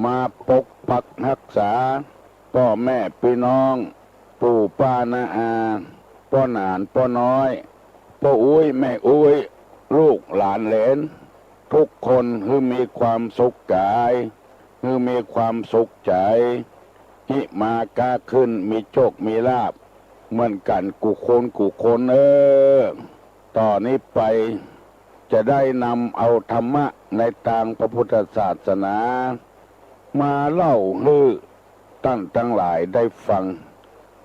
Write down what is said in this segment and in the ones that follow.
มาปกปักรักษาพ่อแม่พี่น้องปู่ป้าน้าอาพ่อหนานพ่อน้อยพ่ออุ้ยแม่อุ้ยลูกหลานเหลนทุกคนคือมีความสุขกายคือมีความสุขใจหิมากาขึ้นมีโชคมีลาภเหมือนกันกุคนต่อนนี้ไปจะได้นำเอาธรรมะในทางพระพุทธศาสนามาเล่าให้ท่านทั้งหลายได้ฟัง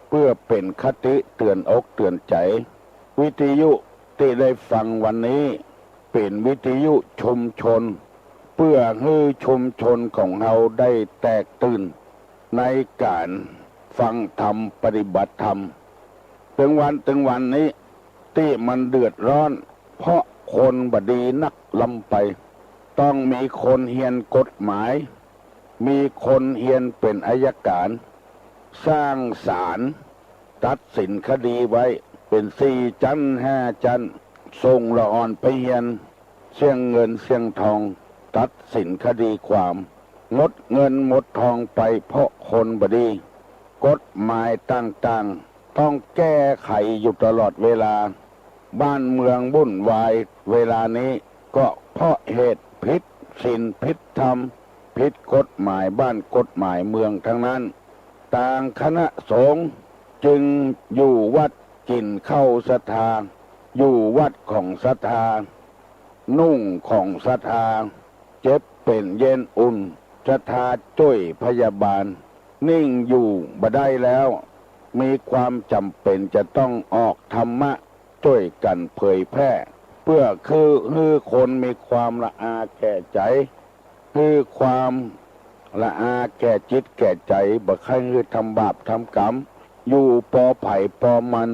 เพื่อเป็นคติเตือนอกเตือนใจวิทยุที่ได้ฟังวันนี้เป็นวิทยุชุมชนเพื่อให้ชุมชนของเราได้แตกตื่นในการฟังธรรมปฏิบัติธรรมถึงวันนี้ที่มันเดือดร้อนเพราะคนบดีนักลำไปต้องมีคนเฮียนกฎหมายมีคนเฮียนเป็นอัยการสร้างศาลตัดสินคดีไว้เป็น4 ชั้น 5 ชั้นส่งละอ่อนไปเฮียนเสี่ยงเงินเสี่ยงทองตัดสินคดีความหมดเงินหมดทองไปเพราะคนบดีกฎหมายต่างๆต้องแก้ไขอยู่ตลอดเวลาบ้านเมืองวุ่นวายเวลานี้ก็เพราะเหตุผิดศีลผิดธรรมผิดกฎหมายบ้านกฎหมายเมืองทั้งนั้นต่างคณะสงฆ์จึงอยู่วัดกินเข้าศรัทธาอยู่วัดของศรัทธานุ่งของศรัทธาเจ็บเป็นเย็นอุ่นศรัทธาช่วยพยาบาลนิ่งอยู่บ่ได้แล้วมีความจำเป็นจะต้องออกธรรมะช่วยกันเผยแพร่เพื่อคือคนมีความละอาแก่ใจคือความละอาแก่จิตแก่ใจบ่ใครคือทำบาปทำกรรมอยู่ปอไผ่ปอมัน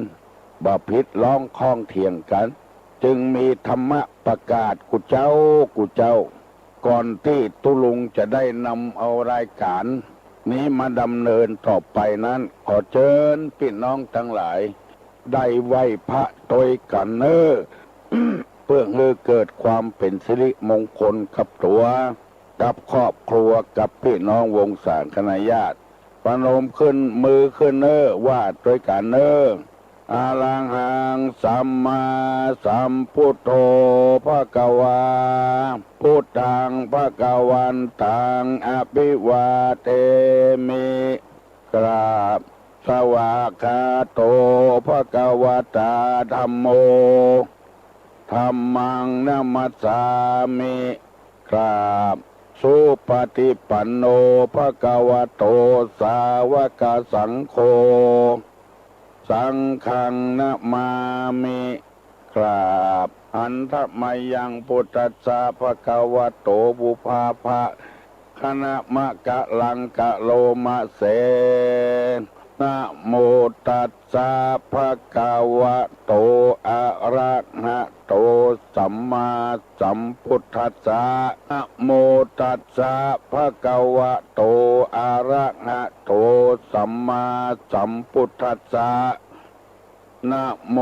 บ่ผิดร้องข้องเถียงกันจึงมีธรรมะประกาศกุเจ้าก่อนที่ตุลุงจะได้นำเอารายการนี้มาดำเนินต่อไปนั้นขอเชิญพี่น้องทั้งหลายได้ไหว้พระโดยกันเพื่อให้เกิดความเป็นสิริมงคลกับตัวกับครอบครัวกับพี่น้องวงศาคณาญาติปนมขึ้นมือขึ้นว่าด้วยกันอาลังหังสัมมาสัมพุทโธภควาพุทธังภควันตังอภิวาเทมิกราบสวากขาโตภควตาธัมโมธัมมังนัมมัสสามิกราบสุปฏิปันโนภควโตสาวกสังโฆสังฆังนะมามิกราบอันทะมายังพุทธัสสะภะคะวะโตบุพาภะคณะมะกะลังกะโลมะเสนะโมตัสสะภะคะวะโตอะระหะโตสัมมาสัมพุทธัสสะนะโมตัสสะภะคะวะโตอะระหะโตสัมมาสัมพุทธัสสะนะโม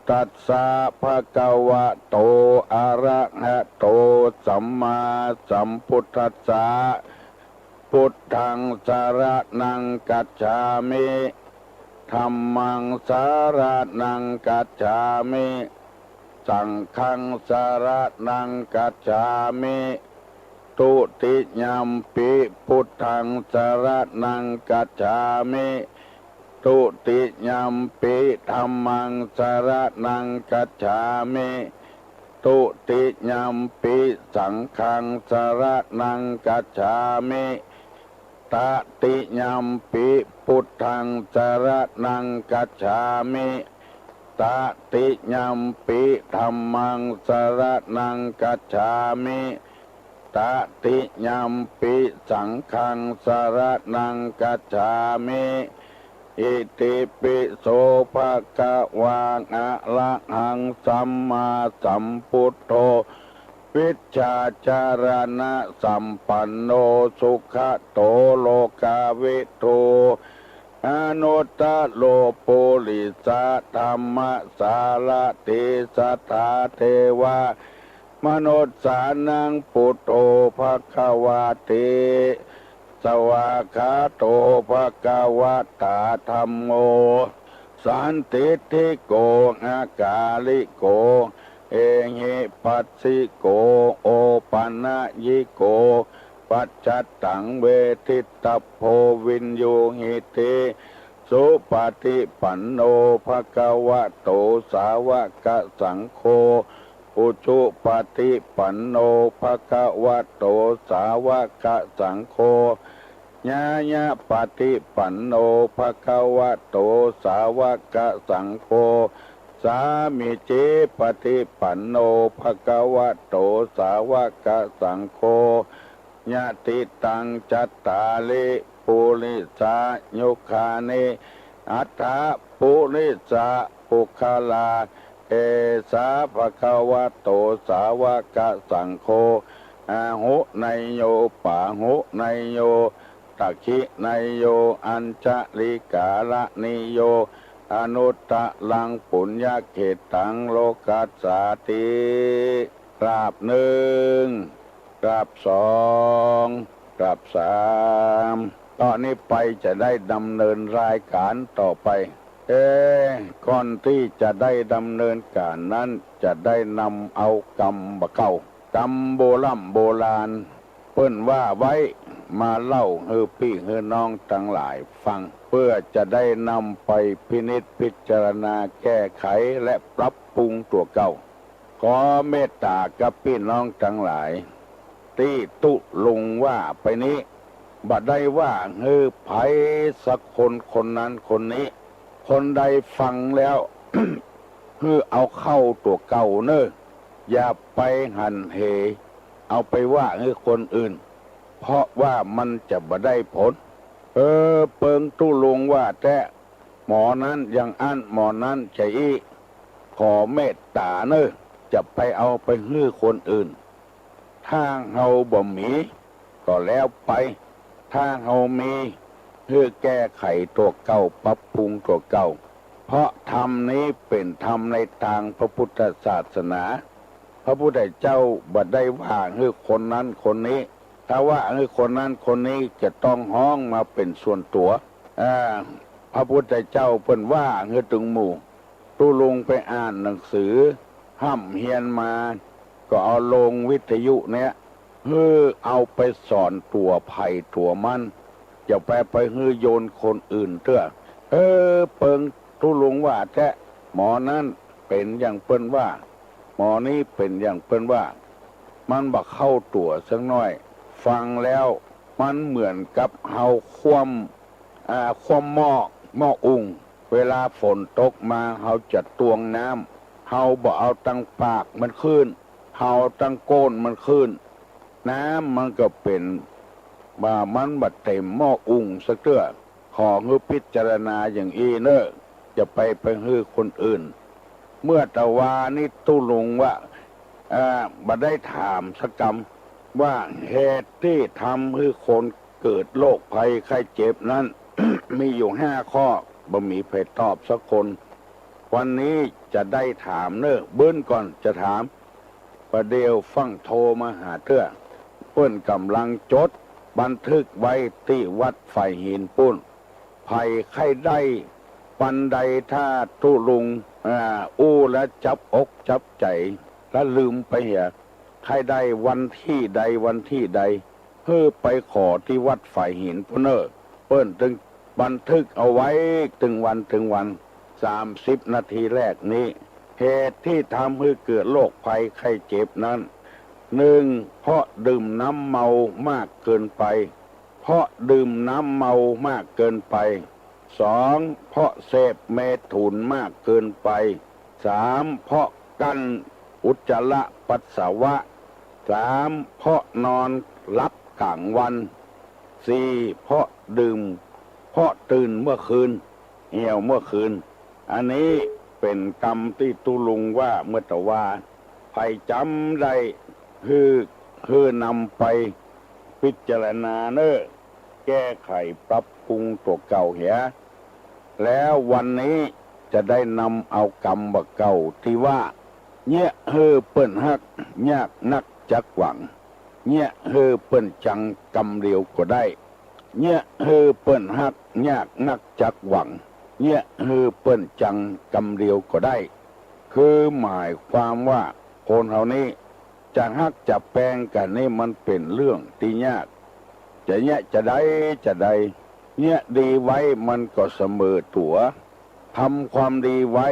ตัสสะภะคะวะโตอะระหะโตสัมมาสัมพุทธัสสะพุทธังสรณังกัจฉามิธัมมังสรณังกัจฉามิสังฆังสรณังกัจฉามิตุติยัมปิพุทธังสรณังกัจฉามิตุติยัมปิธัมมังสรณังกัจฉามิตุติยัมปิสังฆังสรณังกัจฉามิตติยัมปิพุทธังสรณังกัจฉามิตติยัมปิธัมมังสรณังกัจฉามิตติยัมปิสังฆังสรณังกัจฉามิอิติปิโสภะคะวะอะระหังสัมมาสัมพุทโธวิชชาจารณะสัมปันโนสุขโตโลกาวิทูอนุตตโลปุริสธรรมสารติสัทธาเทวามนุษย์สานังพุทโธภควาติ สวากขาโตภะคะวะตาธัมโมสันติทิโกอากาลิโกเอหิปัสสิโกโอปัญญิโกปัจจัตตังเวทิตาโพวินโยหิติสุปฏิปันโนภะคะวะโตสาวกสังโฆอุชุปฏิปันโนภะคะวะโตสาวกสังโฆญาญาปฏิปันโนภะคะวะโตสาวกสังโฆสามิจิปฏิปันโนภะคะวะโตสาวกสังโฆญาติตังจัตตาลิปุริสายุคานิอัตถะปุริสาปุคลาเอสาภะคะวะโตสาวกสังโฆอาหุไนโยปาหุไนโยตักขิไนโยอัญชลิกาละนิโยอนุตตะลังปุญญเขตังโลกัสสาติกราบหนึ่งกราบสองกราบสามตอนนี้ไปจะได้ดำเนินรายการต่อไปก่อนที่จะได้ดำเนินการนั้นจะได้นำเอากรรมเก่ากรรมโบราณเปิ้นว่าไว้มาเล่าให้พี่ให้น้องทั้งหลายฟังเพื่อจะได้นำไปพินิจพิจารณาแก้ไขและปรับปรุงตัวเก่าขอเมตตากับพี่น้องทั้งหลายที่ตุลงว่าไปนี้บัดได้ว่าให้ไผสักคนนั้นคนนี้คนใดฟังแล้ว คือเอาเข้าตัวเก่าเนอะอย่าไปหันเหเอาไปว่าให้คนอื่นเพราะว่ามันจะบ่ได้ผลเปิงตู้ลงว่าแต่หมอนั้นยังอันหมอนั้นใจอีขอเมตตาเนอะจะไปเอาไปให้คนอื่นถ้าเฮาบ่มีก็แล้วไปถ้าเฮามีเพื่อแก้ไขตัวเก่าปรับปรุงตัวเก่าเพราะธรรมนี้เป็นธรรมในทางพระพุทธศาสนาพระพุทธเจ้าบ่ได้ว่าให้คนนั้นคนนี้ถ้าว่าให้คนนั้นคนนี้จะต้องห้องมาเป็นส่วนตัวพระพุทธเจ้าเพิ่นว่าให้ถึงหมู่ตู้ลงไปอ่านหนังสือห้ำเฮียนมาก็เอาลงวิทยุเนี่ยเพื่อเอาไปสอนตัวภัยตัวมันอย่าไปฮือโยนคนอื่นเถอะเปิงทุลุงว่าแท้หมอนั้นเป็นอย่างเปิ้นว่าหมอนี้เป็นอย่างเปิ้นว่ามันบักเข้าตัวสักหน่อยฟังแล้วมันเหมือนกับเฮาคว่ำหม้ออุ่งเวลาฝนตกมาเฮาจะตวงน้ำเฮาบ่เอาตั้งปากมันขึ้นเฮาตั้งโก้นมันขึ้นน้ำมันก็เป็นมันบัดเต็มหม้ออุ่งสักเตื้อขอให้พิจารณาอย่างอีเนอะจะไปให้คนอื่นเมื่อตะวานี่ตู้ลงว่าบัดได้ถามสักกรรมว่าเหตุที่ทำให้คนเกิดโรคภัยไข้เจ็บนั้น มีอยู่5 ข้อบ่มีใครตอบสักคนวันนี้จะได้ถามเนอะเบิ้นก่อนจะถามประเดี๋ยวฟังโทรมาหาเตื้อเปิ้นกำลังจดบันทึกไว้ที่วัดไฟหินปุ้นภัยไข้ได้ปันใดถ้าตุลุงและจับอกจับใจแล้วลืมไปเหียใครได้วันที่ใดเพื่อไปขอที่วัดไฟหินพุนเนอร์เปิ้นถึงบันทึกเอาไว้ถึงวัน30 นาทีแรกนี้เหตุที่ทำให้เกิดโรคภัยไข้เจ็บนั้น1เพราะดื่มน้ำเมามากเกินไปเพราะดื่มน้ำเมามากเกินไป2เพราะเสพเมถุนมากเกินไป3เพราะกั้นอุจจาระปัสสาวะ3เพราะนอนหลับกลางวัน4เพราะดื่มเพราะตื่นเมื่อคืนเหี่ยวเมื่อคืนอันนี้เป็นกรรมที่ตุลุงว่าเมื่อตะวาใครจำได้คือนำไปพิจารณาเนอะแก้ไขปรับปรุงตัวเก่าเหียแล้ววันนี้จะได้นำเอากรรมบเก่าที่ว่าเนี่ยเปิ้นฮักยากนักจักหวังเนี่ยเปิ้นจังกรรมเดียวก็ได้ เนี่ยฮือเปิ้นฮักยากนักจักหวังเนี่ยฮือเปิ้นจังกำเดียวก็ได้คือหมายความว่าคนเฮานี้จะฮักจะแปลงกันนี่มันเป็นเรื่องที่ยากจะเนี่ยจะได้เนี่ยดีไว้มันก็เสมอตัวทำความดีไว้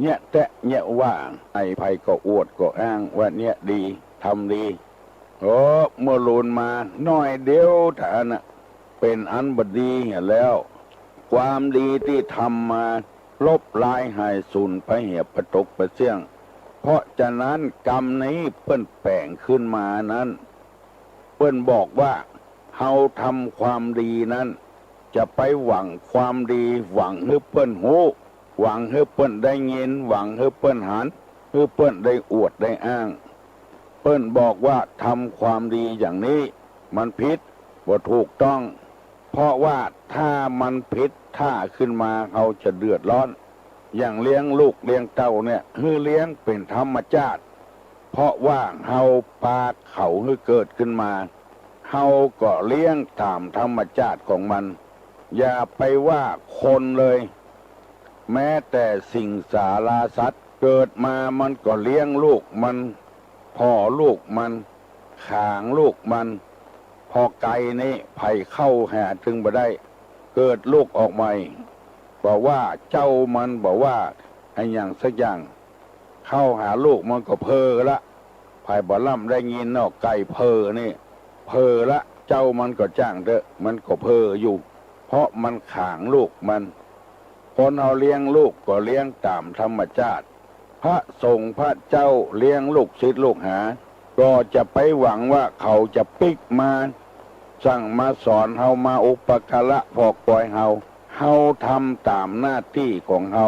เนี่ยแตะเนี่ยว่าไอ้ภัยก็อวดก็อ้างว่าเนี่ยดีทำดีโอ้เมื่อลูนมาน้อยเดียวท่านน่ะเป็นอันบดีเห็นแล้วความดีที่ทำมาลบลายหายสูญไปเหี่ยประตกประเสี่ยงเพราะฉะนั้นกรรมนี้เปิ้นแปลงขึ้นมานั้นเปิ้นบอกว่าเฮาทำความดีนั้นจะไปหวังความดีหวังให้เปิ้นหูหวังให้เปิ้นได้เงินหวังให้เปิ้นหันให้เปิ้นได้อวดได้อ้างเปิ้นบอกว่าทำความดีอย่างนี้มันผิดบ่ถูกต้องเพราะว่าถ้ามันผิดถ้าขึ้นมาเขาจะเดือดร้อนอย่างเลี้ยงลูกเลี้ยงเต้าเนี่ยคือเลี้ยงเป็นธรรมชาติเพราะว่าเฮาปาเขาให้เกิดขึ้นมาเฮาก็เลี้ยงตามธรรมชาติของมันอย่าไปว่าคนเลยแม้แต่สิ่งสาราสัตว์เกิดมามันก็เลี้ยงลูกมันพ่อลูกมันขางลูกมันพอไก่นี่ไผ่เข้าหาถึงบ่ได้เกิดลูกออกใหม่บอกว่าเจ้ามันบอกว่าไอ้อย่างสักอย่างเข้าหาลูกมันก็เพอละไผ่บ่ล่ำได้ยินนอกไก่เพอนี่เพอละเจ้ามันก็จ้างเถอะมันก็เพออยู่เพราะมันขางลูกมันคนเอาเลี้ยงลูกก็เลี้ยงตามธรรมชาติพระสงฆ์พระเจ้าเลี้ยงลูกศิษย์ลูกหาก็จะไปหวังว่าเขาจะปิกมาสั่งมาสอนเฮามาอุปการะพอกปล่อยเฮาทำตามหน้าที่ของเฮา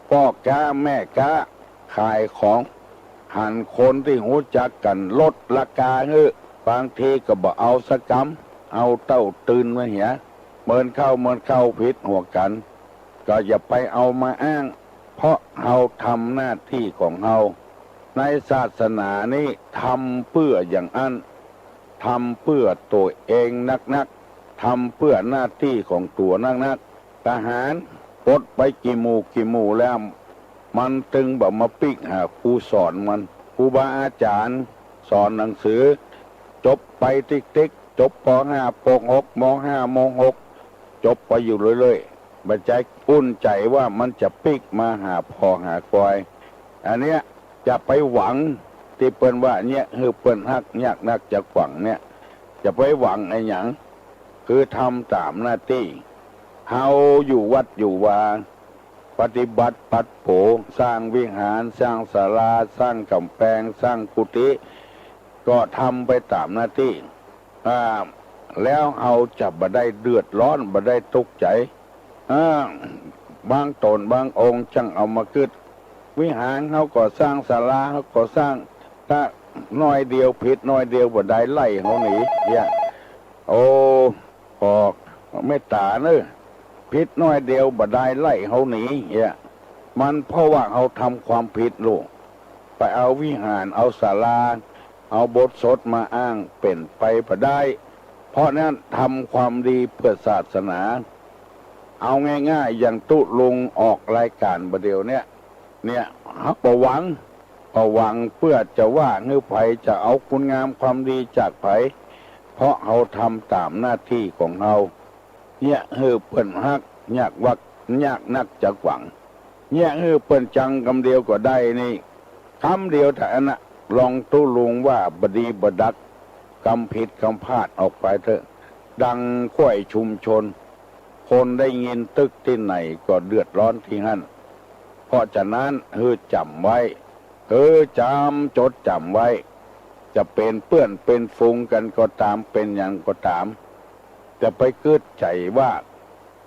พ่อค้าแม่ค้าขายของหันคนที่หูจักกันลดราคาเฮ้บางทีก็บ่เอาสกำเอาเต้าตื่นมาเหียเมินเข้าผิดหัวกันก็อย่าไปเอามาอ้างเพราะเฮาทำหน้าที่ของเฮาในศาสนานี้ทำเพื่ออย่างอันทำเพื่อตัวเองนักทำเพื่อหน้าที่ของตัวนักทหารปลดไปกี่หมู่แล้วมันตึงแบบมาปิกหาครูสอนมันครูบาอาจารย์สอนหนังสือจบไปติ๊กจบป.5 ป.6 ม.5 ม.6 จบไปอยู่เรื่อยๆบัดใจอุ่นใจว่ามันจะปิกมาหาพ่อหาคอยอันเนี้ยจะไปหวังที่เปิ้นว่าเนี่ยคือเปิ้นฮักยากนักจะหวังเนี่ยจะไปหวังไอ้หยังคือทำตามหน้าที่เฮาอยู่วัดอยู่วาปฏิบัติปัดโผสร้างวิหารสร้างศาลาสร้างกำแพงสร้างกุฏิก็ทำไปตามหน้าที่แล้วเอาจะบ่ได้เดือดร้อนบ่ได้ทุกข์ใจบางตนบางองค์จังเอามาคึดวิหารเขาก็สร้างศาลาเขาก็สร้างถ้าน้อยเดียวผิดน้อยเดียวบ่ได้ไล่เขาหนีเนี่ยโอ้พอไม่ตาเนอะผิดน้อยเดียวบ่ได้ไล่เขาหนีเนี่ยมันเพราะว่าเขาทำความผิดลูกไปเอาวิหารเอาศาลาเอาบทสวดมาอ้างเป็นไปบ่ได้เพราะนั้นทำความดีเพื่อศาสนาเอาง่ายๆอย่างตุลุงออกรายการประเดี๋ยวเนี่ยประหวังเพื่อจะว่าเงือไผจะเอาคุณงามความดีจากไผเพราะเขาทำตามหน้าที่ของเขาเนี่ยเฮือเปิ้นฮักยากวักยากนักจะหวังเนี่ยเฮือเปิ้นจังคำเดียวก็ได้นี่คำเดียวแต่นะลองตุลุงว่าบดีบดักกำผิดกำพลาดออกไปเถอะดังข้อยชุมชนคนได้ยินตึกที่ไหนก็เดือดร้อนที่นั่นเพราะฉะนั้นจำไว้จดจำไว้จะเป็นเปื้อนเป็นฟุงกันก็ตามเป็นอย่างก็ตามจะไปเกิดใจว่า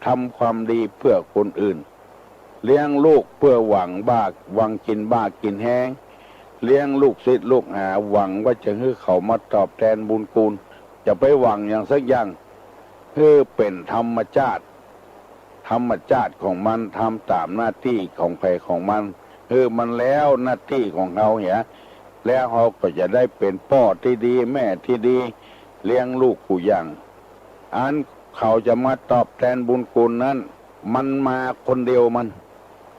ทำความดีเพื่อคนอื่นเลี้ยงลูกเพื่อหวังกินบ้ากินแห้งเลี้ยงลูกศิษย์ลูกหาหวังว่าจะให้เขามาตอบแทนบุญคุณจะไปหวังอย่างสักอย่างเป็นธรรมชาติของมันทำตามหน้าที่ของใครของมันมันแล้วหน้าที่ของเขาเหียแล้วเขาก็จะได้เป็นพ่อที่ดีแม่ที่ดีเลี้ยงลูกผู้อย่างอัน เขาจะมาตอบแทนบุญคุณนั้นมันมาคนเดียวมัน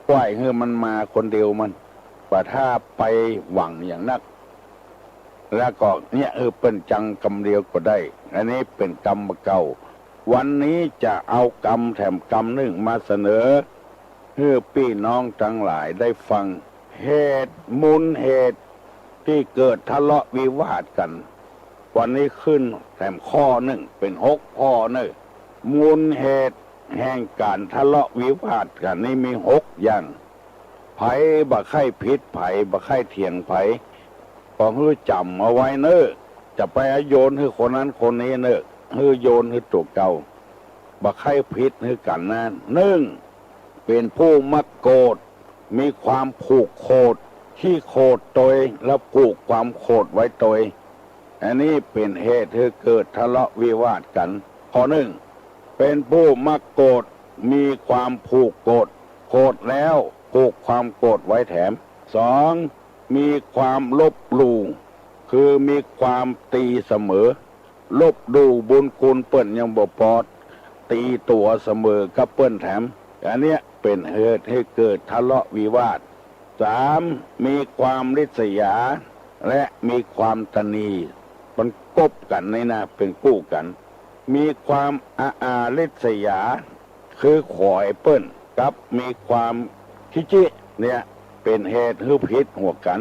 ปล่อยให้มันมาคนเดียวมันว่าถ้าไปหวังอย่างนักแล้วก็เนี่ยเป็นจังกรรมเดียวก็ได้อันนี้เป็นกรรมเก่าวันนี้จะเอากรรมแถมกรรมหนึ่งมาเสนอให้พี่น้องทั้งหลายได้ฟังเหตุมูลเหตุที่เกิดทะเลาะวิวาทกันวันนี้ขึ้นแถมข้อหนึ่งเป็น6 ข้อเนอะมูลเหตุแห่งการทะเลาะวิวาทกันนี่มี6 อย่างไผบ่ใครผิดไผบ่ใครเถียงไผก็ให้จำเอาไว้เนอะจะไปโยนให้คนนั้นคนนี้เนอะให้โยนให้ตัวเก่าบ่ใครผิดให้กันนั้น1เป็นผู้มักโกรธมีความผูกโกรธที่โกรธตัวแล้วผูกความโกรธไว้ตัวอันนี้เป็นเหตุให้เกิดทะเลาะวิวาทกันข้อ1เป็นผู้มักโกรธมีความผูกโกรธโกรธแล้วผูกความโกรธไว้แถม2มีความลบหลู่คือมีความตีเสมอลบหลู่บุญคุณเปิ้นยังบ่ปอดตีตัวเสมอกับเปิ้นแถมอันเนี้ยเป็นเหตุให้เกิดทะเลาะวิวาท3มีความริษยาและมีความตนีมันกบกันในนะเป็นกู้กันมีความอาริษยาคือขอยเปิ้นกับมีความชิจิเนี่ยเป็นเหตุให้ผิดหัวกัน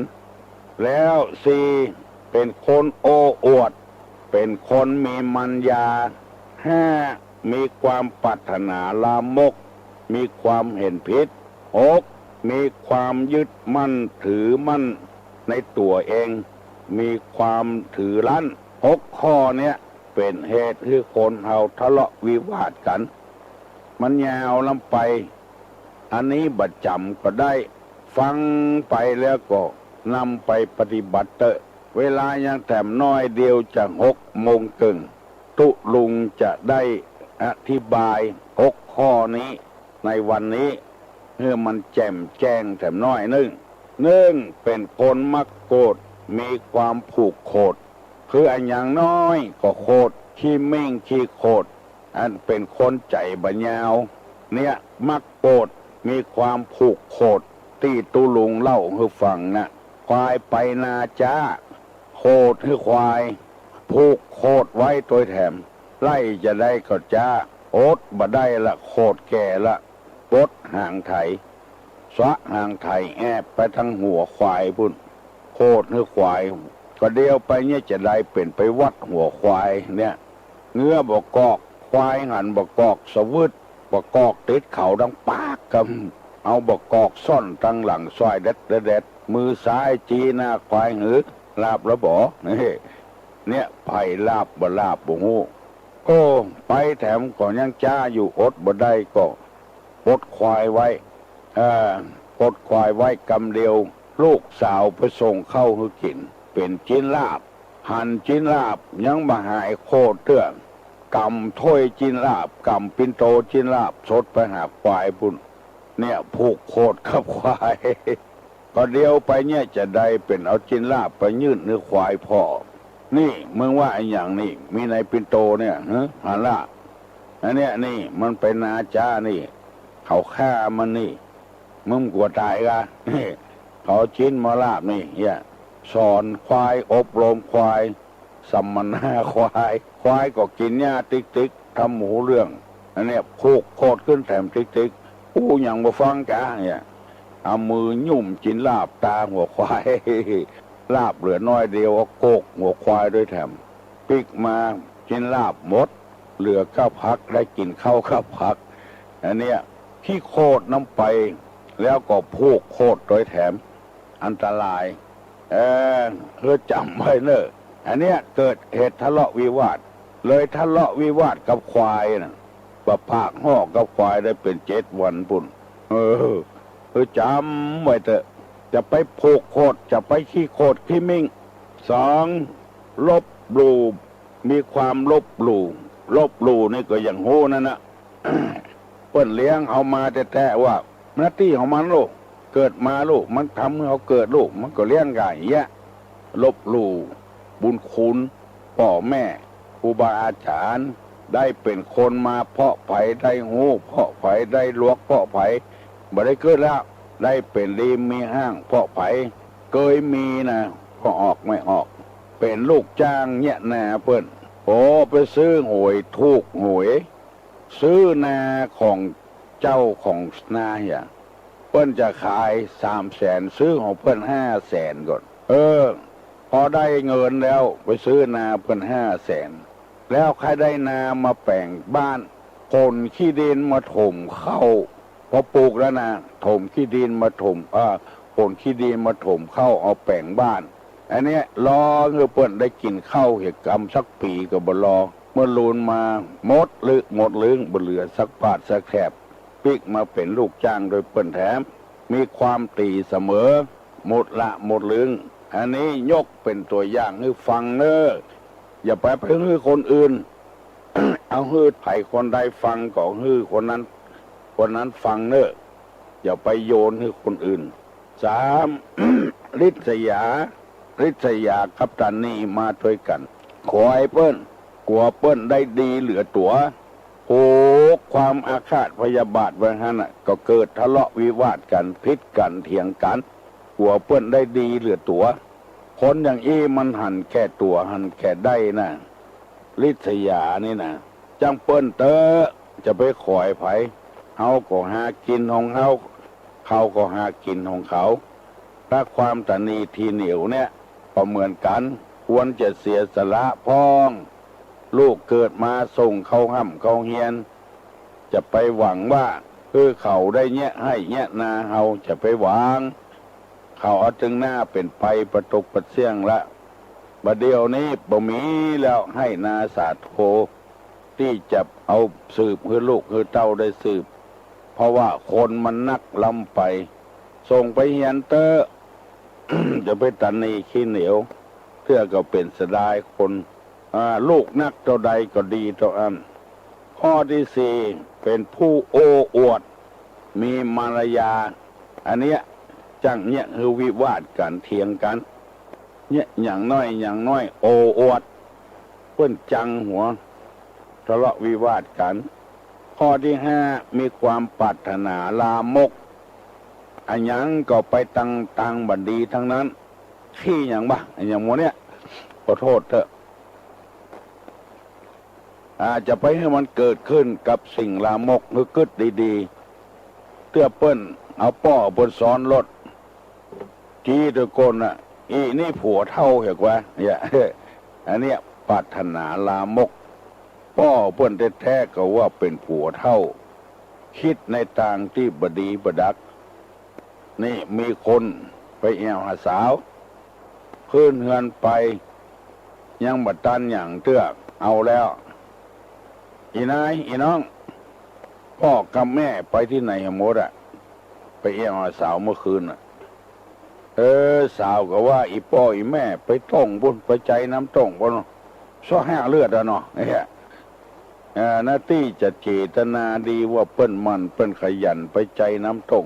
แล้ว4เป็นคนโอ้อวดเป็นคนมีมัญญา5มีความปรารถนาลามกมีความเห็นผิด6มีความยึดมั่นถือมั่นในตัวเองมีความถือรั้น6 ข้อเนี้ยเป็นเหตุให้คนเฮาทะเลาะวิวาทกันมันยาวลำไปอันนี้บัดจำก็ได้ฟังไปแล้วก็นำไปปฏิบัติเตอะเวลายังแถมน้อยเดียวจาก6:30ตุลุงจะได้อธิบาย6 ข้อนี้ในวันนี้เพื่อมันแจ่มแจ้งแถมน้อยหนึ่งเป็นคนมักโกรธมีความผูกโกรธคืออันอย่างน้อยก็โกรธขี้เม่งขี้โกรธอันเป็นคนใจบัญญาวเนี่ยมักโกรธมีความผูกโกรธที่ตุลุงเล่าให้ฟังนะควายไปนาจ้าโคดให้ควายผูกโคดไว้ตัวแถมไล่จะได้ก็จ้าโอดบ่ได้ละโคดแก่ละปดห่างไถสะห่างไถแอบไปทั้งหัวควายพุ่นโคดให้ควายก็เดียวไปเนี่ยจะได้เป็นไปวัดหัวควายเนี่ยเงื้อบ่กอกควายหันบ่กอกสวึดบ่กอกติดเขาดังปากกับเอาบ่กอกซ่อนตั้งหลังซอยเด็ดมือซ้ายจีหน้าควายหือลาบแล้วบ่เนี่ยไผ่ลาบบ่ลาบบ่ฮู้โอ้ไปแถมก็ยังจ้าอยู่อดบ่ได้ก็ปดควายไว้ปดควายไว้กำเดียวลูกสาวไปส่งเข้าให้กินเป็นจิ้นลาบหั่นจิ้นลาบยังบ่หายโคตรเตื้อกำถ้วยจิ้นลาบกำปินโตจิ้นลาบสดไปหาควายพุ่นเนี่ยผูกโคตรกับควายก็เดียวไปเนี่ยจะได้เป็นเอาจิ้นลาบไปยืดเนื้อควายพ่อนี่มึงว่าไอ้อย่างนี้มีในปินโตเนี่ยฮะล่ะอันเนี้ยนี่มันเป็นนาจ้านี่เขาฆ่ามันนี่มึงกลัวตายกะนี่เขาชิ้นมาลาบนี่เนี่ยสอนควายอบรมควายสัมมนาควายก็กินหญ้าติ๊กทำหมูเรื่องอันเนี้ยผูกโคตรขึ้นแถมติ๊กผู้อย่างมาฟังกะเนี่ยเอามือยุ่มจินลาบตาหัวควายลาบเหลือน้อยเดียวโกกหัวควายด้วยแถมปิกมาจินลาบหมดเหลือข้าวพักได้กินข้าวพักอันเนี้ยที่โคตรน้ำไปแล้วก็ผูกโคตรโดยแถมอันตรายเพื่อจำไว้เนอะอันเนี้ยเกิดเหตุทะเลาะวิวาทเลยทะเลาะวิวาทกับควายนะประพากห่อกับควายได้เป็น7 วันปุ่นจำไว้เถอะจะไปผูกโคตรจะไปขี้โคตรขี้มิ่ง2ลบหลู่มีความลบหลู่นี่ก็อย่างโหนั่นนะ เปิ้นเลี้ยงเอามาแต่ว่าหน้าที่ของมันลูกเกิดมาลูกมันทำให้เขาเกิดลูกมันก็เลี้ยงไก่แยะลบหลู่บุญคุณพ่อแม่ครูบาอาจารย์ ได้เป็นคนมาเพาะไผ่ได้หูเพาะไผ่ได้ลวกเพาะไผ่บ่ได้เกิดแล้วได้เป็นรีมมีห้างเพาะไผ่เคยมีนะก็ออกไม่ออกเป็นลูกจ้างเนี่ยนาเปิ้นโอ้ไปซื้อหวยถูกหวยซื้อนาของเจ้าของนาอย่างเปิ้นจะขาย300,000ซื้อของเปิ้น500,000ก่อนพอได้เงินแล้วไปซื้อนาเปิ้น500,000แล้วใครได้นามาแปลงบ้านคนขี้ดินมาถมเข้าพอปลูกแล้วนะถมขี้ดินมาถมคนขี้ดินมาถมเข้าเอาแปลงบ้านอันนี้รอเงือเปิ้นได้กินข้าวเหตุกรรมสักปีก็บ่รอเมื่อลูนมาหมดลึกหมดลึงบ่เหลือสักบาทสักแถบปิกมาเป็นลูกจ้างโดยเปิ้นแถมมีความตีเสมอหมดละหมดลึงอันนี้ยกเป็นตัวอย่างให้ฟังเนอะอย่าไปให้คนอื่น เอาให้ไผ่คนใดฟังก็ให้คนนั้นฟังเนอะอย่าไปโยนให้คนอื่น3 ริษยากับตันนี่มาด้วยกันขอให้เปิ้นกลัวเปิ้นได้ดีเหลือตัวโอ้ความอาฆาตพยาบาทไว้หั่นน่ะก็เกิดทะเลาะวิวาทกันพิษกันเถียงกันกลัวเปิ้นได้ดีเหลือตัวคนอย่างอี้มันหันแค่ตัวหันแค่ได้นะริษยานี่นะจังเปิ้นเตอจะไปขอยไผเฮาก็หากินของเฮาเขาก็หากินของเขาถ้าความตนีทีเหนียวเนี่ยก็เหมือนกันควรจะเสียสละพ้องลูกเกิดมาส่งเขาห้ำเขาเฮียนจะไปหวังว่าเขาได้เนี้ยให้เนี้ยนาเฮาจะไปหวังเขาเอาถึงหน้าเป็นไปประตกประเสี่ยงละบัดเดียวนี้บ่มีแล้วให้นาสาโทที่จะเอาสืบคือลูกคือเต้าได้สืบเพราะว่าคนมันนักล้ำไปส่งไปเฮียนเตอ จะไปตันนีขี้เหนียวเพื่อก็เป็นเสียดายคนลูกนักเท่าใดก็ดีเท่านั้นข้อที่4เป็นผู้โอ้อวดมีมารยาอันเนี้ยจังเนี่ยคือวิวาทกันเถียงกันเนี่ยอย่างน้อยโอ้อวดเพิ่นจังหัวทะเลาะวิวาทกันข้อที่5มีความปรารถนาลามกอันยังก็ไปตังบัดดีทั้งนั้นขี้อย่างบ้าอย่างโมเนี่ยขอโทษเถอะจะไปให้มันเกิดขึ้นกับสิ่งลามกหรือกึดดีๆเตื้อเปิ้นเอาป้อเปิ้นซ้อนรถจี้ตะโกนอีนี่ผัวเท่าเหรอวะเนี่ยอันเนี้ยปรารถนาลามกป้อเปิ้นแท้ๆก็ว่าเป็นผัวเท่าคิดในทางที่บดีบดักนี่มีคนไปแอวหาสาวขึ้นเฮือนไปยังบัดตันอย่างเตื้อเอาแล้วอีนายอีน้องพ่อกับแม่ไปที่ไหนหมดไปแอวหาสาวเมื่อคืนสาวก็ว่าอีพ่ออีแม่ไปต้องบุญไปใจน้ำต้องบุญซ้อแห้เลือดเนาะเนี่ยหน้าที่จะเจตนาดีว่าเปิ้นมันเปิ้นขยันไปใจน้ำต้อง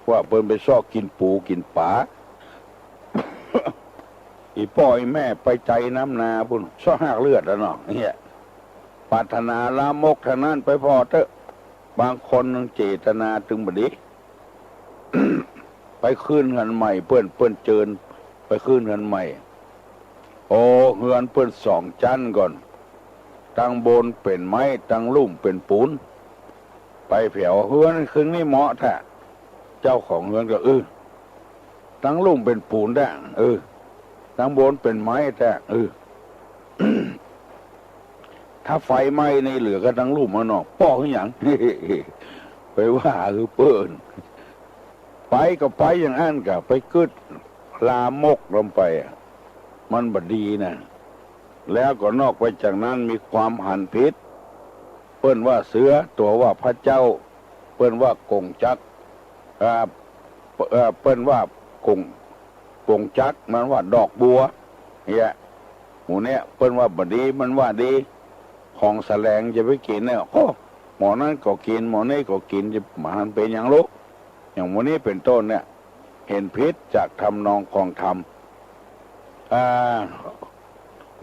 ว่าเปิ้นไปซ้อกินปูกินป๋า อีพ่ออีแม่ไปใจน้ำนาบุญซ้อแห้เลือดเนาะเนี่ยปรารถนาลามกทางนั้นไปพอเถอะบางคนเจตนาถึงบดี ไปขึ้นเงินใหม่เปิ้นเจิญไปขึ้นเงินใหม่โอ้เงินเปิ้น2 ชั้นก่อนตั้งบนเป็นไม้ตั้งลุ่มเป็นปูนไปแผ่วเฮือนคืนนี้เหมาะแท้เจ้าของเฮือนก็ตั้งลุ่มเป็นปูนได้ตั้งบนเป็นไม้แท้ถ้าไฟไหม้ในเหลือก็ตั้งลุ่มมาเนาะป้อคือหยัง ไปว่าเปิ้นไปก็ไปอย่างนั้นก็ไปกึดลามกลงไปมันบดีนะแล้วก็นอกไปจากนั้นมีความหันพิษเปิ้นว่าเสือตัวว่าพระเจ้าเปิ้นว่ากงจักเปิ้นว่ากงจักมันว่าดอกบัวเนี่ยหมูเนี่ยเปิ้นว่าบดีมันว่าดีของแสลงจะไปกินเนี่ยโอ้หมอนั้นก็กินหมอนี้ก็กินจะมันเป็นอย่างลูกอย่างวันนี้เป็นต้นเนี่ยเห็นพิษจากทำนองของธรรม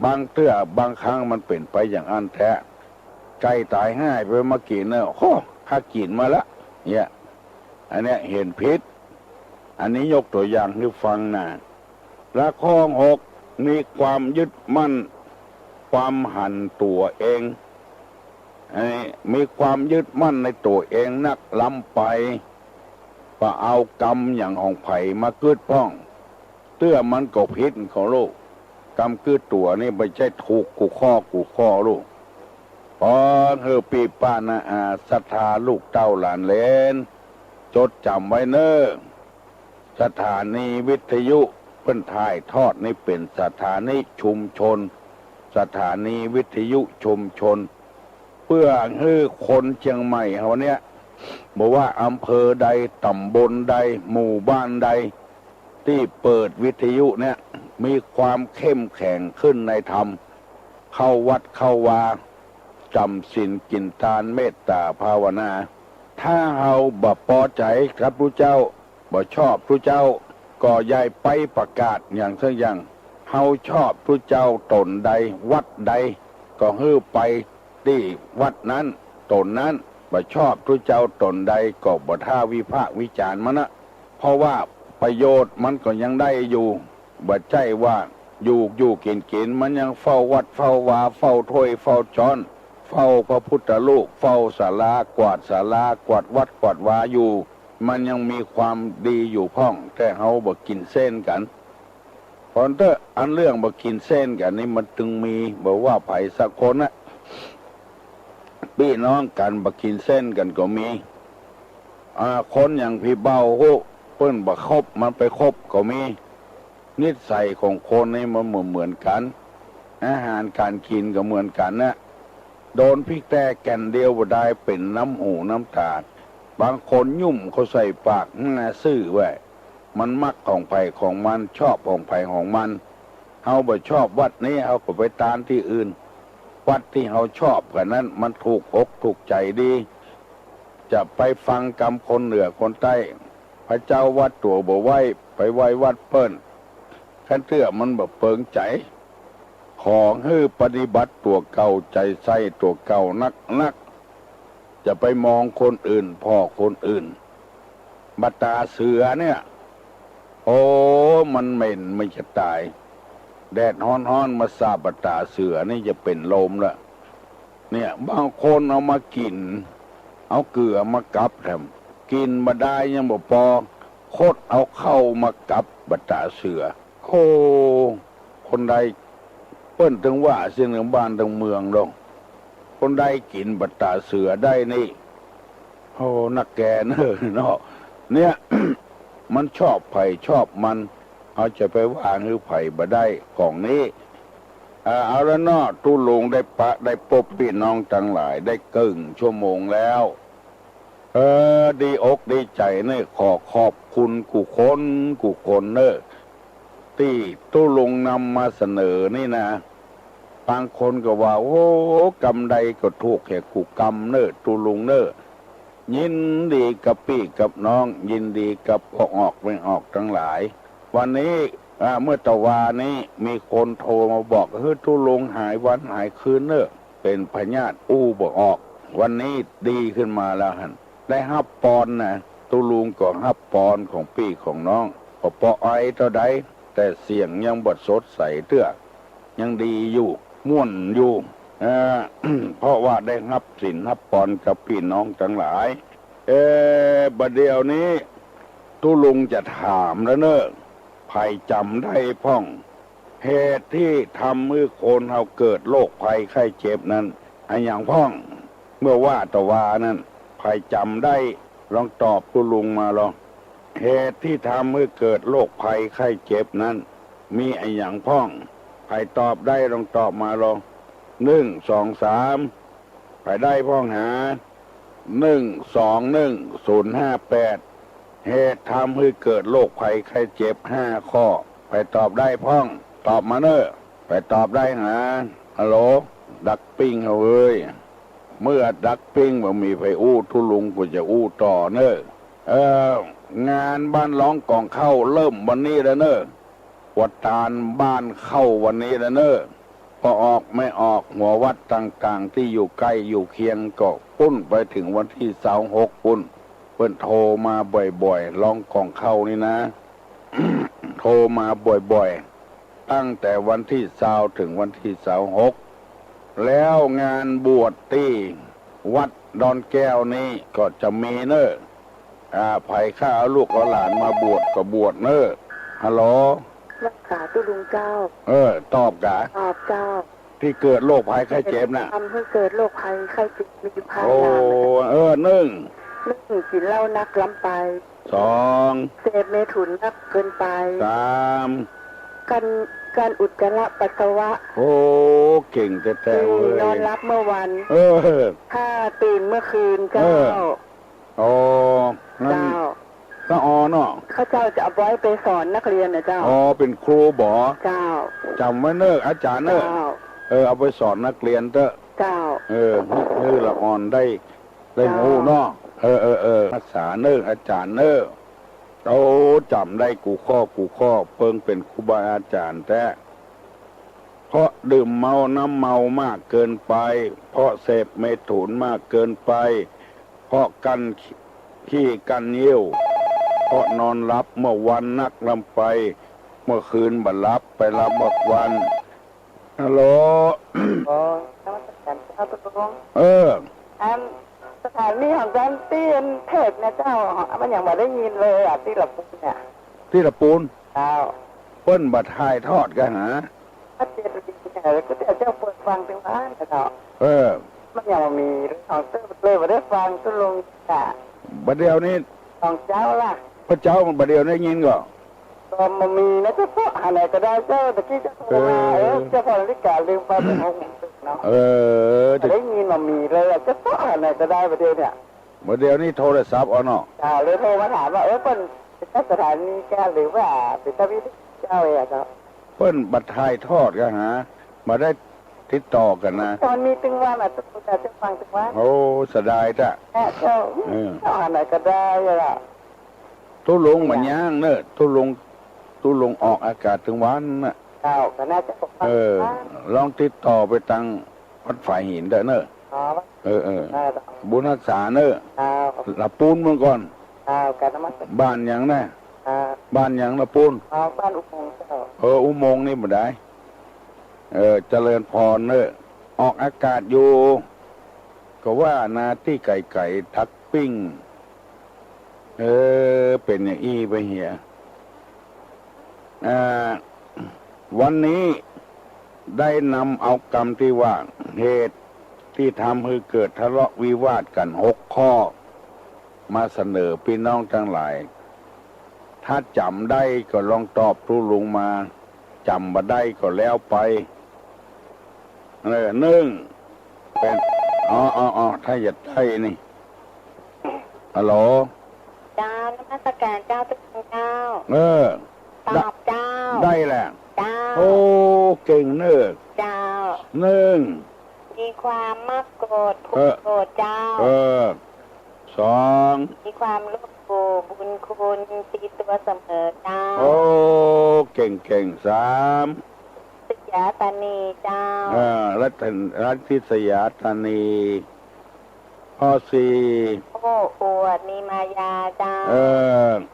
บางเตื้อบางครั้งมันเป็นไปอย่างอันแท้ ใจตายง่ายไปมากินเนอะโอ้ข้ากินมาละเนี่ยอันเนี้ยเห็นพิษอันนี้ยกตัวอย่างให้ฟังนะละข้อ6มีความยึดมั่นความหันตัวเองมีความยึดมั่นในตัวเองนักล้ำไปก็เอากรรมอย่างของไผ่มากืดพ้องเตื้อมันก็พิษของลูกกรรมกืดตัวนี่ไม่ใช่ถูกกูข้อลูกพอปีป้านาอาศรัทธาลูกเต้าหลานเลนจดจำไว้เนอะสถานีวิทยุเพิ่นถ่ายทอดนี่เป็นสถานีชุมชนสถานีวิทยุชุมชนเพื่อให้คนเชียงใหม่เขาเนี้ยบอกว่าอำเภอใดตำบลใดหมู่บ้านใดที่เปิดวิทยุเนี่ยมีความเข้มแข็งขึ้นในธรรมเข้าวัดเข้าวาจำศีลกินทานเมตตาภาวนาถ้าเฮาบ่พอใจครับพระเจ้าบ่ชอบพระเจ้าก็ย้ายไปประกาศอย่างเช่นอย่างเฮาชอบพระเจ้าตนใดวัดใดก็ฮื้อไปที่วัดนั้นตนนั้นบ่ชอบพระเจ้าตนใดก็บ่ท่าวิพากษ์วิจารณ์มันนะเพราะว่าประโยชน์มันก็ยังได้อยู่บ่ใช่ว่าอยู่กินมันยังเฝ้าวัดเฝ้าวาเฝ้าถ้วยเฝ้าช้อนเฝ้าพระพุทธรูปเฝ้าศาลากวาดศาลากวาดวัดกวาดวาอยู่มันยังมีความดีอยู่พ้องแต่เฮาบ่กินเส้นกันเพราะเถอะอันเรื่องบ่กินเส้นกันนี่มันจึงมีบอกว่าไผสักคนนะพี่น้องกันบ่กินเส้นกันก็มีคนอย่างพี่เบาโหเปิ้นบ่คบมันไปคบก็มีนิสัยของคนนี่มันเหมือนกันอาหารการกินก็เหมือนกันนะโดนพริกแต่แก่นเดียวบ่ได้เป็นน้ำหูน้ำตาบางคนยุ่มเขาใส่ปากซื่อไว้มันมักของไผ่ของมันชอบของไผ่ของมันเฮาบ่ชอบวัดนี้เฮาก็ไปตามที่อื่นวัดที่เฮาชอบกันนั้นมันถูกอกถูกใจดีจะไปฟังกรรมคนเหนือคนใต้พระเจ้าวัดตัวบ่ไหวไปไหว้วัดเปิ้นคันเตื้อมันบ่เปิงใจของฮื้อปฏิบัติตัวเก่าใจใส่ตัวเก่านักจะไปมองคนอื่นพ่อคนอื่นบัตตาเสือเนี่ยโอ้มันเหม็นไม่จะตายแดดฮ้อนมาสาบบัตตาเสือนี่จะเป็นลมละเนี่ยบางคนเอามากินเอาเกลือมากับแถมกินมาได้ยังบ่พอโคตรเอาเข้ามากับบัตตาเสือโอ้คนใดเปิ้นถึงว่าเสียงบ้านทั้งเมืองลงคนใดกินบัตตาเสือได้นี่โอ้นักแกเนอะเนาะเนี่ย มันชอบไผ่ชอบมันเอาจะไปว่าหรือไผ่บ่ได้ของนี้เอาละเนาะตู้ลุงได้พบพี่น้องทั้งหลายได้ครึ่งชั่วโมงแล้วดีอกดีใจเนี่ยขอบคุณกูคนเนอะที่ตู้ลุงนำมาเสนอนี่นะบางคนก็ว่าโอ้กรรมใดก็ถูกแค่กูกรรมเนอะตู้ลุงเนอะยินดีกับพี่กับน้องยินดีกับออกไม่ออกทั้งหลายวันนี้เมื่อตะวานี้มีคนโทรมาบอกตู้ลุงหายวันหายคืนเนอะเป็นพญาติบ่ออกวันนี้ดีขึ้นมาแล้วฮั่นได้ฮับปอนนะตู้ลุงก็ฮับปอนของพี่ของน้องพอไอเท่าใดแต่เสียงยังบดสดใสเตื้อยังดีอยู่ม่วนอยู่ เพราะว่าได้รับสินรับปอนกับพี่น้องทั้งหลายบัดเดี๋ยวนี้ตู้ลุงจะถามแล้วเนอะไผ่จำได้พ้องเหตุที่ทำให้คนเราเกิดโรคภัยไข้เจ็บนั้นอย่างพ้องเมื่อว่าตะวานั้นไผ่จำได้ลองตอบตู้ลุงมาลองเหตุที่ทำให้เกิดโรคภัยไข้เจ็บนั้นมีอย่างพ้องไผ่ตอบได้ลองตอบมาลอง1 2 3ไปได้พ้องหา121 058เหตุทำให้เกิดโรคภัยไข้เจ็บ5ข้อไปตอบได้พ้องตอบมาเนอะไปตอบได้หาฮัลโหลดักปิ้งเอาเอ้ยเมื่อดักปิ้งบ่มีไผทุลุงก็จะต่อเนอะงานบ้านร้องกองเข้าเริ่มวันนี้แล้วเนอะวัดตาลบ้านเข้าวันนี้แล้วเนอะพ อออกไม่ออกหัววัดต่างๆที่อยู่ใกล้อยู่เคียงก็ปุ้นไปถึงวันที่26ปุ้นเพิ่นโทรมาบ่อยๆลองของเข้านี่นะ โทรมาบ่อยๆตั้งแต่วันที่20ถึงวันที่26แล้วงานบวชที่วัดดอนแก้วนี่ก็จะมีเนอะไผ่ข้าเอาลูกเอาหลานมาบวชก็บวชเนอะฮัลโหลรักษาตุลุงเจ้าตอบกะตอบเจ้าที่เกิดโรคภัยไข้เจ็บน่ะทำให้เกิดโรคภัยไข้เจ็บมีภัยโอ้หนึ่งกินเหล้านักล้ำไป2เสพเมถุนนักเกินไป3การอุจจาระปัสสาวะโอ้เก่งแต่เลยนอนรับเมื่อวันถ้าตื่นเมื่อคืนเจ้าโอ้เจ้าก็เนาะข้าเจ้าจะเอาไว้ไปสอนนักเรียนนะเจ้าเป็นครูบ่เจ้าจำไว้เนอะอาจารย์เนอะเอาไปสอนนักเรียนเถอะเจ้านี่ละอ่อนได้งูเนาะรักษาเนอะอาจารย์เนอะเราจำได้กูข้อเพิ่งเป็นครูบาอาจารย์แต่เพราะดื่มเมาน้ำเมามากเกินไปเพราะเสพเมถุนมากเกินไปเพราะกันขี้กันเยี่ยวเพราะนอนรับเมื่อวันนักลำไปเมื่อคืนบัดรับไปรับหมดวันฮัลโหลสถานีของการเตี้ยนเทศนะเจ้ามันอย่างมาได้ยินเลยที่ละปูนเนี่ยที่ละปูนเจ้าเปิ้นบัดทายทอดกันหาถ้าเจนดีเนี่ยก็เจ้าเปิดฟังถึงบ้านนะเจ้ามันอย่างมีเรื่องของเต้เลยมาได้ฟังตุลงจ้ะบัดเดียวนี้ของเจ้าล่ะพระเจ้ามันบัดเดียวได้ยินก็มันมีนะเจ้าพ่ออะไรก็ได้เจ้าตะกี้จะโทรมาเจ้าพ่อริกาลืมไปเป็นห้องเนาะได้ยินมันมีเลยเจ้าพ่ออะไรก็ได้ประเดี๋ยวเนี่ยประเดี๋ยวนี้โทรศัพท์เนาะเลยโทรมาถามว่าเป็นสถานีแกหรือว่าเป็นทวิตเจ้าเองครับเปิ้นบัดทายทอดกันหามาได้ติดต่อกันนะตอนมีตึงว่ามาตุ๊กตาจะฟังตึงว่าโอ้เสียดายจ้ะเจ้าอะไรก็ได้ล่ะทุลงมันย่างเนอะทุลงออกอากาศถึงวันน่ะก็น่าจะลองติดต่อไปทางวัดฝ่ายหินเด้อเนอะบุญรักษาเนอะละปูนเมื่อก่อนบ้านอย่างน่ะบ้านอย่างละปูนบ้านอุโมงค์เจ้าอุโมงค์นี่บ่ได้เจริญพรเนอะออกอากาศอยู่ก็ว่านาที่ไก่ทักปิ้งเป็นอย่างอี้ไปเหียวันนี้ได้นำเอากรรมที่ว่าเหตุที่ทำให้เกิดทะเลาะวิวาทกัน6 ข้อมาเสนอพี่น้องทั้งหลายถ้าจำได้ก็ลองตอบทุลุงมาจำมาได้ก็แล้วไป1เป็นถ้าอยากได้นี่ฮัลโหลเจ้านมัสการเจ้าตุกเจ้าตอบเจ้าได้แหละเจ้าโอ้เก่งเนอะเจ้ามีความมักโกรธผูกโกรธเจ้า2มีความโลภโกรธบุญคุณตีตัวเสมอเจ้าโอ้เก่ง3สยาตานีเจ้ารัติสยาตานีข้อ4โอ้อวดมีมายาเจ้า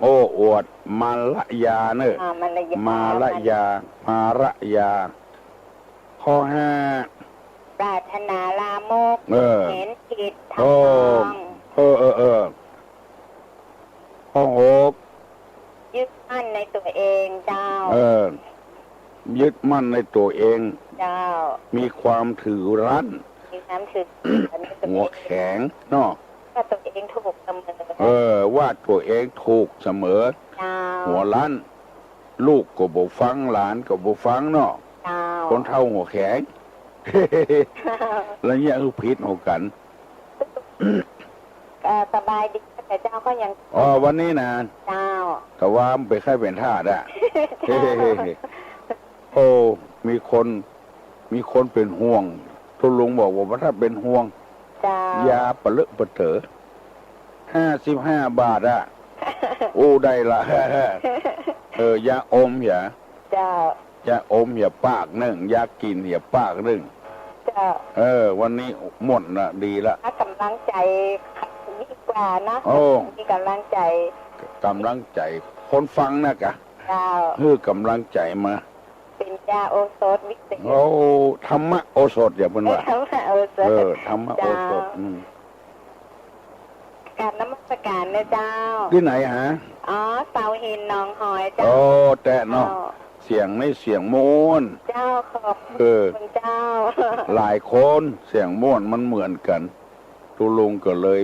โอ้อวดมาละยาเนอะมาละยาข้อ5ปรารถนาลามกเห็นผิดทำนองข้อ6ยึดมั่นในตัวเองเจ้ายึดมั่นในตัวเองเจ้ามีความถือรั้นหัวแข็งเนาะว่าตัวเองถูกเสมอว่าตัวเองถูกเสมอหัวรั้นลูกก็บ่ฟังหลานก็บ่ฟังเนาะคนเท่าหัวแข็งแล้วเนี่ยผิดหัวกันสบายดีแต่เจ้าก็ยังวันนี้นะเจ้าแต่ว่าไปค่ายเป็นทาสอะโอ้มีคนเป็นห่วงทุลุงบอกว่าถ้าเป็นห่วงยาปะเลอะปะเถอ55 บาทอะโอ้ได้ละยาอมอย่าเจ้า จะอมอย่าปากหนึ่งอยากกินอย่าปากหนึ่ง เจ้า วันนี้หมดนะดีละ ถ้ากำลังใจดีกว่านะ โอ้ มีกำลังใจ กำลังใจคนฟังนะกะ เจ้า คือกำลังใจมา เป็นยาโอโซดวิเศษ โอ้ธรรมะโอสถอย่าเพิ่นว่า ธรรมะโอโซด ธรรมะโอสถ การนมัสการนะเจ้า ที่ไหนฮะ อ๋อเสาหินหนองหอยเจ้า โอ้แต่เนาะเสียงในเสียงโมน เจ้าขอบ เออ คุณเจ้า หลายคนเสียงม่วนมันเหมือนกันทุลุงก็เลย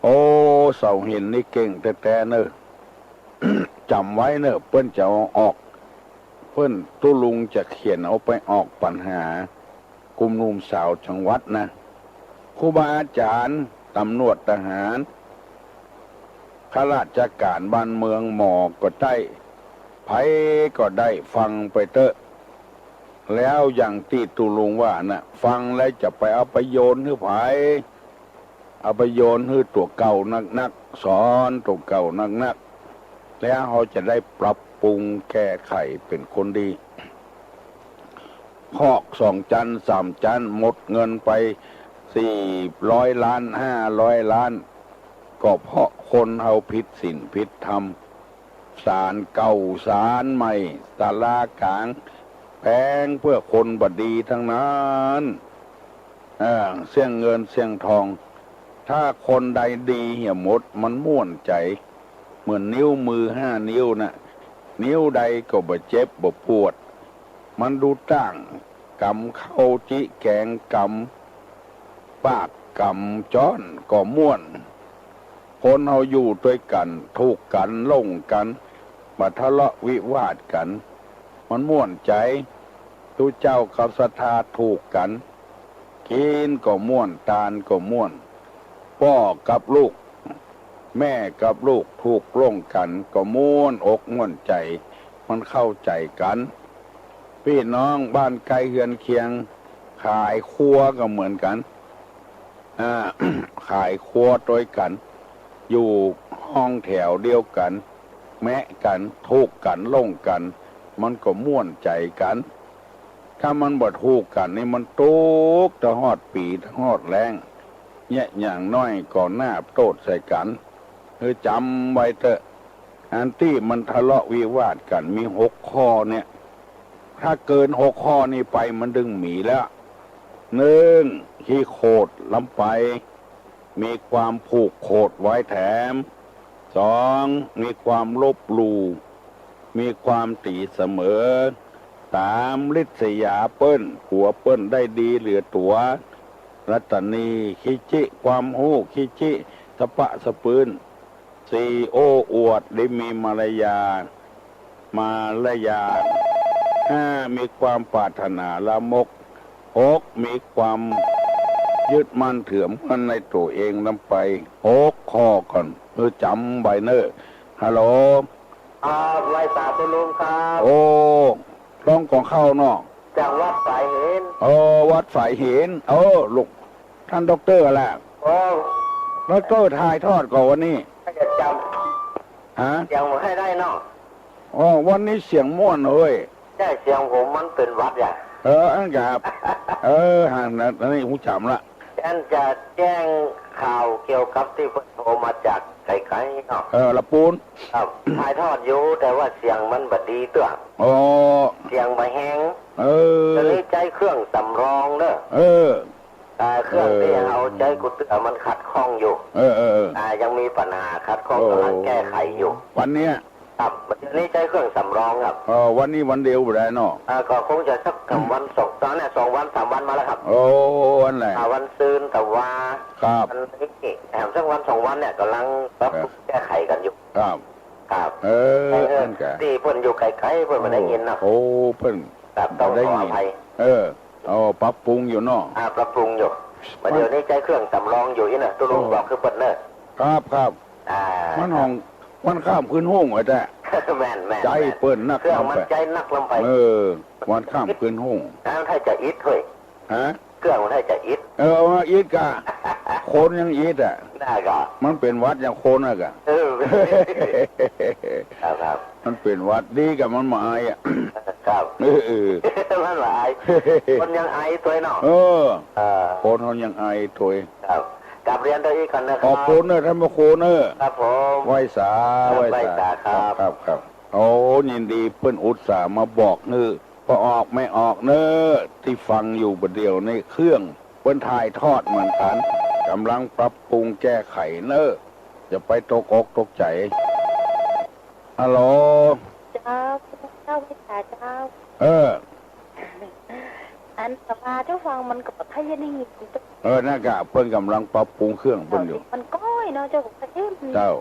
โอ้เสาหินนี่เก่งแต่เนอะ จำไว้เนอะเปิ้นจะเอาออก เปิ้นตุลุงจะเขียนเอาไปออกปัญหากลุ่มหนุ่มสาวจังหวัดนะครูบาอาจารย์ตำรวจทหารข้าราชการบ้านเมืองหมอก็ได้ไผก็ได้ฟังไปเถอะแล้วอย่างที่ตุลุงว่านะฟังแล้วจะไปเอาไปโยนให้ไผเอาไปโยนให้ตัวเก่านักสอนตัวเก่านักแล้วเขาจะได้ปรับปรุงแก้ไขเป็นคนดีพอก2 จัน3 จันหมดเงินไป400 ล้าน500 ล้านก็เพราะคนเอาผิดศีลผิดธรรมศาลเก่าศาลใหม่ศาลากลางแพงเพื่อคนบดีทั้งนั้นเสี่ยงเงินเสี่ยงทอง ถ้าคนใดดีเหี่ยหมดมันม่วนใจเหมือนนิ้วมือ5 นิ้วนะนิ้วใดก็บ่เจ็บบ่ปวดมันดูต่างกำเข้าจิแกงกำปากกำจ้อนก็ม่วนคนเอาอยู่ด้วยกันถูกกันลงกันมาทะเลาะวิวาทกันมันม่วนใจทุเจ้ากับศรัทธาถูกกันกินก็ม่วนตาลก็ม่วนพ่อกับลูกแม่กับลูกถูกลงกันก็ม่วนอกม่วนใจมันเข้าใจกันพี่น้องบ้านไกลเฮือนเคียงขายครัวก็เหมือนกันขายครัวด้วยกันอยู่ห้องแถวเดียวกันแมะกันทุกกันลงกันมันก็ม่วนใจกันถ้ามันบ่ทุกกันนี่มันทุกข์ตะฮอดปีตะฮอดแรงเนี่ยอย่างน้อยก่อนหน้าโตดใส่กันจำไว้เถอะอันที่มันทะเลาะวิวาทกันมี6 ข้อเนี่ยถ้าเกิน6 ข้อนี้ไปมันดึงหมีแล้ว1ขี้โคดลำไปมีความผูกโคดไว้แถม2มีความลบหลู่มีความตีเสมอ3ลิษยาเปิ้นหัวเปิ้นได้ดีเหลือตัวรัตนีคิจิความหู้คิจิสะปะสะปืน4โอ้อวดได้มีมารยา5มีความปรารถนาละมก6มีความยึดมั่นถือมั่นในตัวเองนำไป6 ข้อก่อนจำไว้เนอะฮัลโหลไว้สาตุลุงครับ โอ้ร้องของเข้าเนาะ จากวัดสายเห็น วัดฝ่ายเห็นลูกท่านด็อกเตอร์แหละด็อกเตอร์ถ่ายทอดก่อนวันนี้จะจฮะำยังให้ได้เนาะวันนี้เสียงม่วนเฮ้ยใช่เสียงผมมันเป็นวัดอย่างอันกับห่างนะนี่หูจำละฉันจะแจ้งข่าวเกี่ยวกับที่เพิ่นโทรมาจากไกลๆเนาะละปูนครับถ่ายทอดอยู่แต่ว่าเสียงมันบดีเตื้อเสียงไม่แห้งตอนนี้ใจเครื่องสำรองเด้อเครื่องที่เอาใจกูเตื้อมันขัดข้องอยู่ยังมีปัญหาขัดข้องกำลังแก้ไขอยู่วันนี้ครับวันนี้ใจเครื่องสำรองครับวันนี้วันเดียวได้เนาะก็คงจะสักวัน2 ตอนนี้2 วัน 3 วันมาแล้วครับวันไหนวันซืนแต่ว่าครับวันนี้แถมสักวัน2 วันเนี่ยกำลังปรับแก้ไขกันอยู่ครับที่เพิ่นอยู่ไกลๆเพิ่นไม่ได้ยินเนาะเพิ่นต้องขออภัยปรับปรุงอยู่เนาะปรับปรุงอยู่เดี๋ยวนี้ใจเครื่องสำรองอยู่นี่นะตุลุงบอกคือเปิ้นเนอะครับมันห้องมันข้ามพื้นห้องไว้แต่แม่นใจเปิ้นนักเครื่องมันใจนักลงไปวันข้ามพื้นห้องถ้าจะอิดเฮ้ยเครื่องมันให้จะอิดอิดกะโคนยังอิดได้ก็มันเป็นวัดอย่างโคนน่ะกะครับมันเป็นวัดดีกับมันหมาย ครับ เออ มันหลายคนยังไอตัวเนาะคนเขายังไอถวยครับกลับเรียนตัวอีกคนนะค ข รั อบคุณนะท่านพระครูเนอะ ครับผม ไหว้สา ไหว้สาครับ ครับโอ้ยินดีเพื่อนอุตส่าห์มาบอกเนอะพอออกไม่ออกเนอะที่ฟังอยู่ประเดี๋ยวในเครื่องเพื่อนถ่ายทอดเหมือนกันกำลังปรับปรุงแก้ไขเนอะจะไปตกอกตกใจฮัลโหล เจ้าไม่ตาเจ้า อันสภาที่ฟังมันกับไทยนี่ น่ากะเพิ่นกำลังปรับปรุงเครื่องเพิ่นอยู่ มันก้อยเนาะเจ้าประเทศ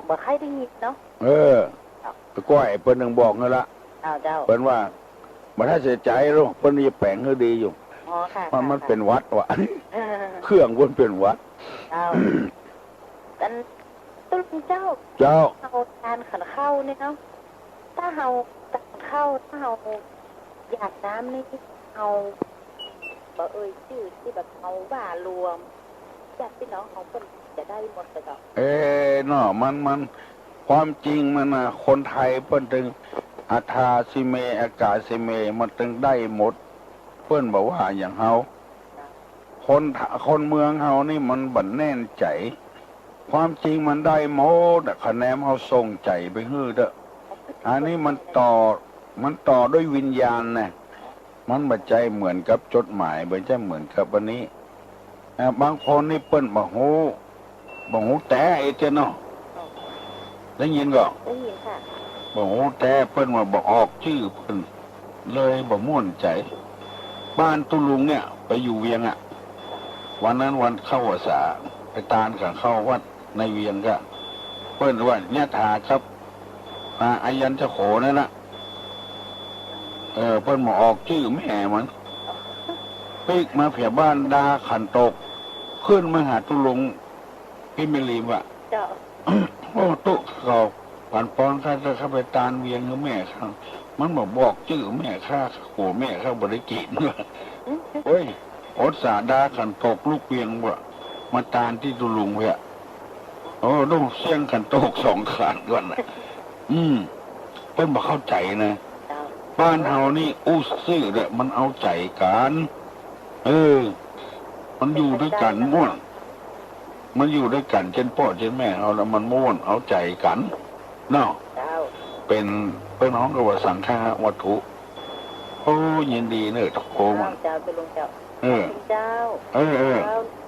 บ่ใครได้ยินเนาะก้อยเพิ่นนึงบอกนั่นละเจ้าเพิ่นว่าบ่ถ้าเสียใจหรอกเพิ่นจะแปลงให้ดีอยู่มันเป็นวัดว่ะเครื่องเพิ่นเป็นวัดกันตุ้มเจ้าเฮาทานขันข้าวเนี่ยเนาะถ้าเฮาตักข้าวถ้าเฮาอยากน้ำนี่เฮาบ่ชื่อที่แบบเฮาว่ารวมญาติพี่น้องของเพิ่นจะได้หมดเลยจ้ะเนาะมันความจริงมันน่ะคนไทยเพิ่นถึงอาทาสิเมอากาสิเมมันถึงได้หมดเพิ่นบอกว่าอย่างเฮาคนเมืองเฮานี่มันบั่นแน่นใจความจริงมันได้หมดคะแนนเฮาส่งใจไปฮื้อเด้ออันนี้มันต่อด้วยวิญญาณนะมันบัดใจเหมือนกับจดหมายบ่ใช่เหมือนกับวันนี้บางคนนี่เปิ้นบ่ฮู้แต่ไอ้เจ้าเนาะได้ยินก็ได้ยินค่ะบ่ฮู้แต่เปิ้นว่าบ่ออกชื่อเปิ้นเลยบ่ม่วนใจบ้านตุลุงเนี่ยไปอยู่เวียงวันนั้นวันเข้าพรรษาไปตานกับเข้าวัดในเวียงก็เปิ้นว่าเนี่ยถาครับอายันจะโขนั่นน่ะเปิ้นมาออกชื่อแม่มันปีกมาเผียบ้านดาขันตกขึ้นมาหาตุลุงพี่เมลีมว่ะโอ้ตุเขาผ่านปอนข้าจะเข้าไปตานเวียงกับแม่ข้ามันบอกชื่อแม่ข้าโหแม่ข้าบริกินว่ะโอ้ยอดสาดาขันตกลูกเวียงว่ะมาตานที่ตุลุงเว่ะโอ้ดูเสียงขันตก2 ขาดก่อนนะเพิ่นบอกเข้าใจนะบ้านเฮานี่อู้ซื่อเนี่ยมันเอาใจกันมันอยู่ด้วยกันม่วนมันอยู่ด้วยกันเช่นพ่อเช่นแม่เฮาแล้วมันม่วนเอาใจกันเนาะเป็นเพื่อนน้องกับว่าสังฆาวัตถุโอ้ยินดีเนอะโคมันเจ้าไปลงเจ้าเจ้า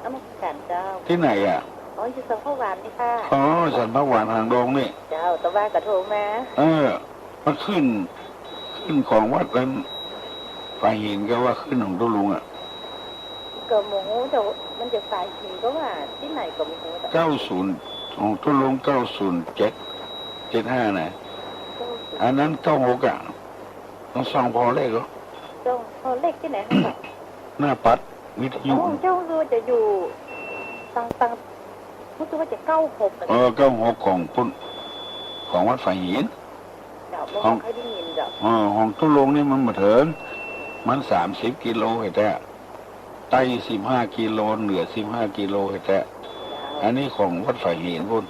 น้ำมันกันเจ้าที่ไหนอยู่สันพระหวานนี่ค่ะสันพระหวานหางดงนี่เจ้าตะว่ากระโถมามันขึ้นของวัดนั้นฝ่ายหินก็ว่าขึ้นของตุลุงก็หมูแต่มันจะฝ่ายหินก็ว่าที่ไหนก็ไม่รู้90ของตุลุง90775นะอันนั้น96ต้องส่องพอเลขเหรอพอเลขที่ไหนหน้าปัดวิทยุเจ้าคือจะอยู่ตังรู้สึกว่าจะ96 96ของพุ่นของวัดฝ่ายหินของใครได้ยินจ้ะของตุลุงนี่มันมาถึงมัน30 กิโลแต่ใต้15 กิโลเหนือ15 กิโลแต่อันนี้ของวัดฝ่ายหินพุ่น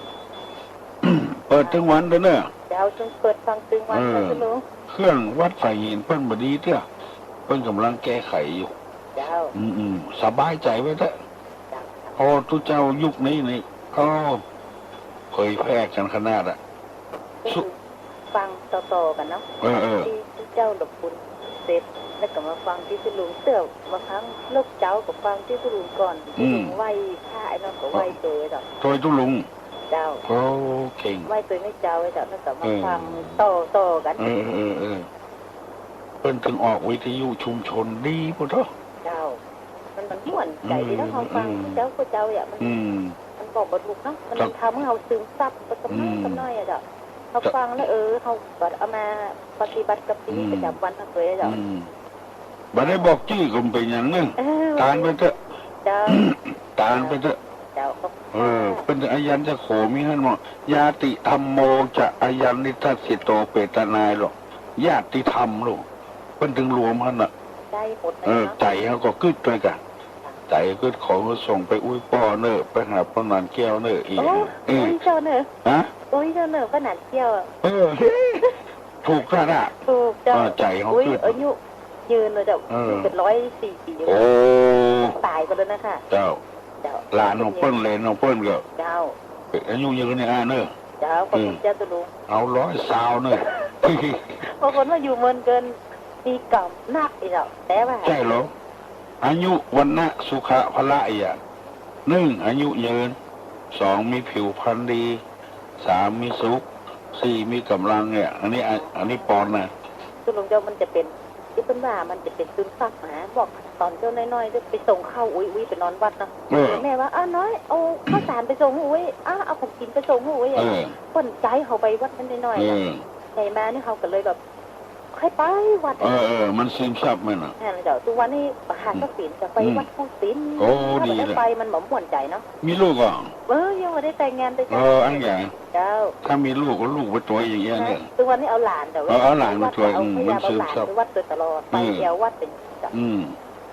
เปิดทั้งวันเลยเนอะเจ้าจนเปิดฟังตึงวันเลยตุลุงเครื่องวัดฝ่ายหินเพิ่นบ่ดีเด้อเพิ่นกำลังแก้ไขอยู่เจ้าสบายใจไว้เถอะพอทุเจ้ายุคนี้นี่ก็เผยแพร่กันขนาดฟังต่อๆกันเนาะที่เจ้าหลบบุญเสร็จแล้วก็มาฟังที่ตุลุงเสือบางครั้งลูกเจ้ากับฟังที่ตุลุงก่อนตุลุงไหวข้าไอ้น้องก็ไหวตัวจ้ะตัวตุลุงเจ้าโอ้เก่งไหวตัวไม่เจ้าไอ้จ้ะแล้วก็มาฟังต่อกันเพิ่นถึงออกวิทยุชุมชนดีพุ่นเถอะเจ้ามันม่วนใจดีนะเขาฟังเจ้าอย่างมันบอกบ่ถูกเนาะมันทำให้เราซึมซับไปกับน้อยจ้ะเขาฟังแล้วเขาก็เอามาปฏิบัติกับชีวิตประจำวันทั้งเลยจ้ะบ่ได้บอกชื่อก็เป็นอย่างนึงตานไปเถอะตานไปเถอะเป็นอายันจะโขมีให้หมดญาติธรรมโมจะอายันนิทัสสิโตเปตนายหรอกญาติธรรมลูกเป็นถึงรวมหั่นน่ะใจเขาก็กึดด้วยกันใจกึดของก็ส่งไปอุ้ยป้อเนอไปหาป้อนานแก้วเนออีกอุ้ยเจ้าเนอฮะอุ้ยเจ้าเนอป้อนานแก้ว ถูกก็ได้ ถูกเจ้า ใจเขา อุ้ย ขึ้น อายุยืนเลยเจ้าเป็น104 ปี โอ้ ตายกันแล้วนะคะ เจ้า เจ้า หลานน้องเปิ้ลเลยน้องเปิ้ลก็ เจ้า อายุยืนเนี่ยเนอะ เจ้าขอบคุณเจ้าตุลุง เอา100 เนอะ บางคนว่าอยู่เมินเกินมีกล่อมนักอีกแล้วแต่ว่า ใช่เหรออายุวันนะสุขะพละอีก1อายุยืน2มีผิวพรรณดี3มีสุข4มีกำลังเนี่ยอันนี้ปอนนะ ตุลุงเจ้ามันจะเป็นที่เป็นว่ามันจะเป็นซึมซับหาบอกตอนเจ้าน้อยๆจะไปส่งข้าวอุ้ยไปนอนวัดนะแม่ว่าน้อยเอาข้าวสารไปส่งอุ้ยเอาของกินไปส่งอุ้ยป้นใจเขาไปวัดนั้นน้อยๆใหญ่มานี่เขาก็เลยแบบใครไปวัดมันซึมซับมันอ่ะเดี๋ยวทุกวันนี้ประหารก็ศีลจะไปวัดผู้ศีล โอ้ดีเลยไปมันหมอมหวนใจเนาะมีลูกอ่ะยังไม่ได้แต่งงานเลยอันใหญ่เจ้าถ้ามีลูกก็ลูกไปตัวอย่างเงี้ยเนี่ยทุกวันนี้เอาหลานแต่ว่าเอาหลานมาตัวมันซึมซับไปวัดตลอดไปแก้ววัดเป็น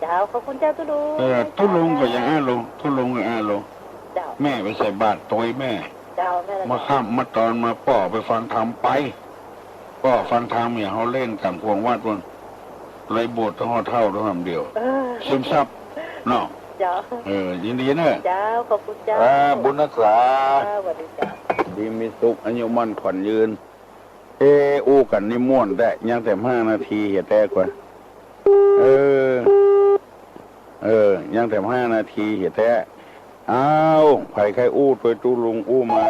เจ้าขอบคุณเจ้าตุลุงตุลุงก็ยังลงตุลุงก็ลงแม่ไปใส่บาตรตัวแม่มาข้ามมาตอนมาป่อไปฟังธรรมไปก็ฟังธรรมเนี่ยเขาเล่นกับพวงวัดวันเลยบทต้องเท่าต้องทำเดียวซึมซับเนาะยินดีเนอะเจ้าขอบคุณเจ้าบุญรักษาสวัสดีเจ้าดีมีสุขอายุมั่นขวัญยืนอู้กันนี่ม่วนได้ยังแต่5 นาทีเหี้ยแต่กว่ายังแต่5 นาทีเหี้ยแต่ไผ่ใครอู้ตัวตู้ลุงอู้มา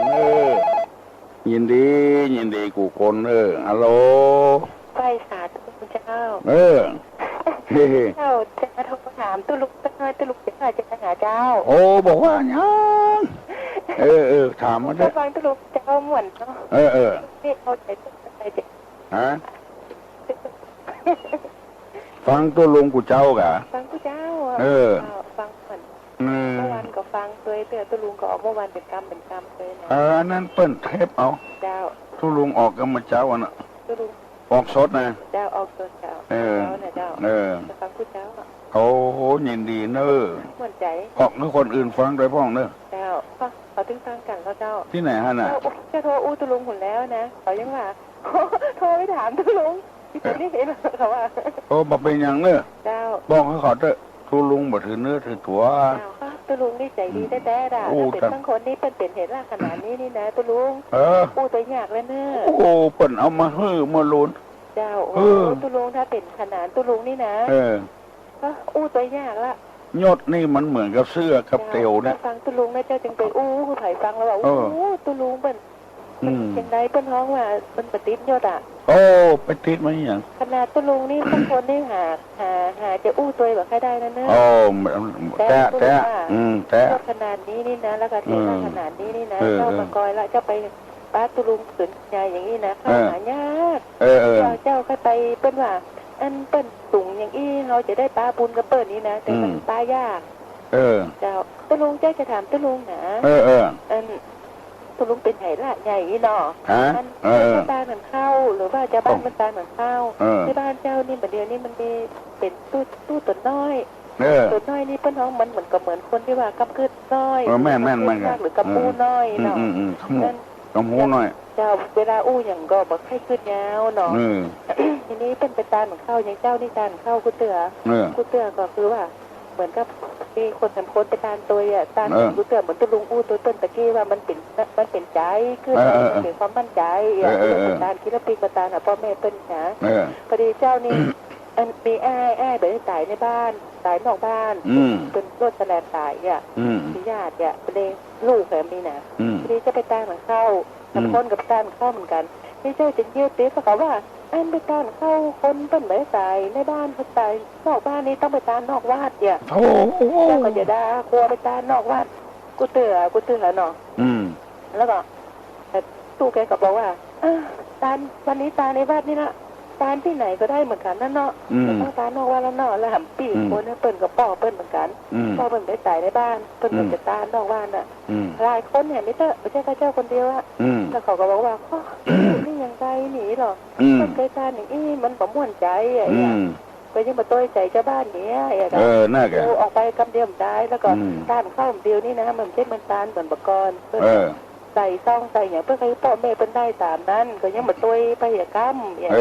ยินดีกูคนฮัลโหลไปสาธุเจ้าเจ้าจะมาโทรถามตุลุกตั้งน้อยตุลุกจะมาหาเจ้าโอ้บอกว่ายังถามมาได้ฟังตุลุกเจ้าเหมือนเนาะนี่เอาใจตุลุกใจเด็กฟังตัวลุงกูเจ้ากะฟังกูเจ้าฟังเหมือนเมื่อวานก็ฟังตัวตุลุงก็ออกเมื่อวานเป็นกรรมเลยนะนั่นเปิ้นเทปเอาเจ้าตุลุงออกกันมาเจ้าอ่ะนะตุลุงออกสดนะเจ้าออกสดเจ้าเจ้าฟังกูเจ้าโอ้โหยินดีเนอะเหมือนใจออกนึกคนอื่นฟังโดยพ้องเนอะเจ้าเขาถึงฟังกันเขาเจ้าที่ไหนฮะน่ะจะโทรตุลุงหุ่นแล้วนะเขายังว่าโทรไปถามตุลุงนี่เห็นเขาว่าบอกเป็นยังเนอะเจ้าบอกให้เขาเถอะตุลุงบ่ถือเนื้อถือตัวตุลุงนี่ใจดีแท้ๆด่าเป็นทั้งคนนี่เป็นเห็นล่าขนาดนี้นี่นะตุลุงอู้ตัวยากเลยเนอะโอ้เปิ่นเอามามาลุ้นเจ้าตุลุงถ้าเป็นขนาดตุลุงนี่นะอู้ตัวยากละยศนี่มันเหมือนกับเสื้อกับเตียวนะฟังตุลุงนะเจ้าจึงไปผู้ไผ่ฟังแล้วว่าตุลุงเป็นยังไงเป็นท้องว่าเป็นปฏิทินยศอ่ะปฏิทินมันอย่างขนาดตุลุงนี่บางคนนี่หาจะอู้ตัวแบบใครได้นะเนอะแต่ขนาดนี้นี่นะแล้วก็เทน่าขนาดนี้นี่นะเจ้ามากอยละเจ้าไปป้าตุลุงสนใจอย่างนี้นะข้าหายากเจ้าเข้าไปเป็นว่าอันเปิ้นสูงอย่างอี้เราจะได้ปลาบุญกับเปิ้นนี้นะแต่มันปลายากเจ้าตุลุงเจ้าจะถามตุลุงนะอันตุลุงเป็นไหละใหญ่เนาะบ้านเหมือนเข้าหรือว่าจะบ้านมันบ้านเหมือนเข้าที่บ้านเจ้านี่ประเดี๋ยวนี้มันมีเป็นตู้ตัวน้อยตัวน้อยนี่เปิ้นท้องมันเหมือนกับเหมือนคนที่ว่ากำกึดน้อยแม่หรือกำปูน้อยเนาะกำหูน้อยเจ้าเวลาอู้อย่างก็บอกให้ขึ้นยาวเนาะทีนี้เป็นไปตาเหมือนเข้าอย่างเจ้านี่ตาเข้ากูเตือก็คือว่าเหมือนกับมีคนสำคัญไปตาตัวตากูเตือเหมือนตุลุงอู้ตัวต้นตะกี้ว่ามันเป็นใจขึ้นมันเป็นความมั่นใจตาคิดว่าปีกตาพ่อแม่เป็นนะพอดีเจ้านี่มีอ้ายเบิดตายในบ้านตายนอกบ้านเป็นรถแสลนตายมีญาติเป็นลูกแบบนี้นะพอดีจะไปตาเหมือนเข้าสำคัญกับตาเข้าเหมือนกันนี่เจ้าจะยืดตีเขาว่าอันไปตานเข้าคนเป็นไม่ตายในบ้านเขาตายนอกบ้านนี้ต้องไปตานนอกวัดเนี่ยเจ้าก็จะด่าครัวไปตานนอกวัดกูเตือเนาะแล้วก็ตู้แกก็บอกว่าตานวันนี้ตานในวัดนี่ละตานที่ไหนก็ได้เหมือนกันนั่นเนาะต้องตานนอกวัดแล้วเนาะแล้วหำปีคนเปิ้นกับป่อเปิ้นเหมือนกันป่อเปิ้นไปตายในบ้านเปิ้นจะตานนอกบ้านน่ะหลายคนเนี่ยไม่ใช่เจ้าคนเดียวอะแล้วเขาก็บอกว่านี่ยังไงหนีหรอมันเคยตานอย่างนี้มันบ่ม่วนใจก็ยังมาต้อยใจเจ้าบ้านเนี้ยน่าออกไปกำเดียวได้แล้วก็ตานเข้าเดียวนี่นะมันเช่นมันตานเหมือนบกร ใส่ซองใส่อย่างเพื่อให้พ่อแม่เป็นได้ตามนั้นก็ยังมาตัวพยากรรมอย่าง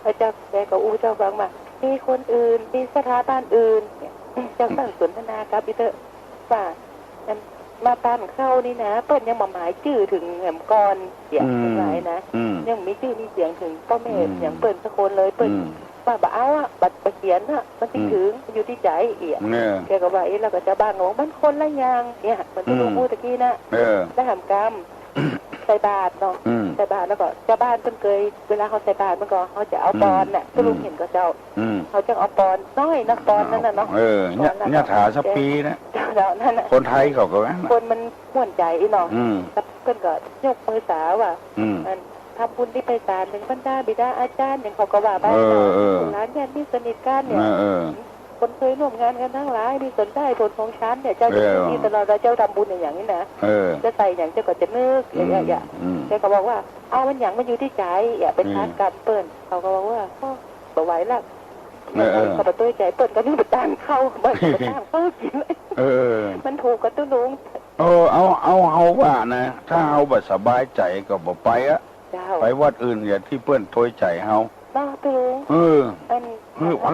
พระเจ้าแต่ก็เจ้าฟังมามีคนอื่นมีสถาบันอื่นเจ้าตั้งสนทนากับอีเตอร์ว่ามาตานเข้านี่นะเปิ้นยังมาหมายชื่อถึงแหมกรอย่างไรนะยังมีชื่อมีเสียงถึงพ่อแม่อย่างเปิ้นสักคนเลยเปิ้นว่าบ่เอาอ่ะบัตรเขียนอ่ะมันถึงอยู่ที่ใจเอี่ยแกก็ว่าแล้วก็จะบ้านของมันคนละอย่างเนี่ยมันที่ลุงพูดตะกี้นะได้ทำกรรมใส่บาตรเนาะใส่บาตรแล้วก็เจ้าบ้านเพิ่นเคยเวลาเขาใส่บาตรเมื่อก่อนเขาจะเอาปอนน่ะที่ลุงเห็นก็เจ้าเขาจะเอาปอนน้อยนักปอนนั่นน่ะเนาะเนี่ยถาสปีนะเจ้านั่นน่ะคนไทยเขาก็ว่าคนมันม่วนใจอีเนาะเพิ่นก็ยกมือสาว่าทำบุญที่ไปศาลถึงบรรดาบิดาอาจารย์อย่างเขาก็ว่าบ้านร้านญาติมิตรสนิทกันเนี่ยคนเคยร่วมงานกันทั้งหลายมีสนใจผลของฉันเนี่ยเจ้าจะมีตลอดเจ้าทำบุญอย่างนี้นะจะใส่อย่างเจ้าก็จะนึกอย่างเจ้าก็บอกว่าเอามันอย่างมันอยู่ที่ใจอย่าไปทานกันเปิ้นเขาก็บอกว่าก็บ่ไหวละเขาไปตัวใจเปิ้นก็นึกไปตามเข้าบ้านไปตามเข้ากินเลยมันถูกกับตุ้ลุงเอาว่านะถ้าเอาแบบสบายใจก็บ่ไปอะไปวัดอื่นอย่าที่เปิ้นโทยใจเฮาบ้าตุ้ลุง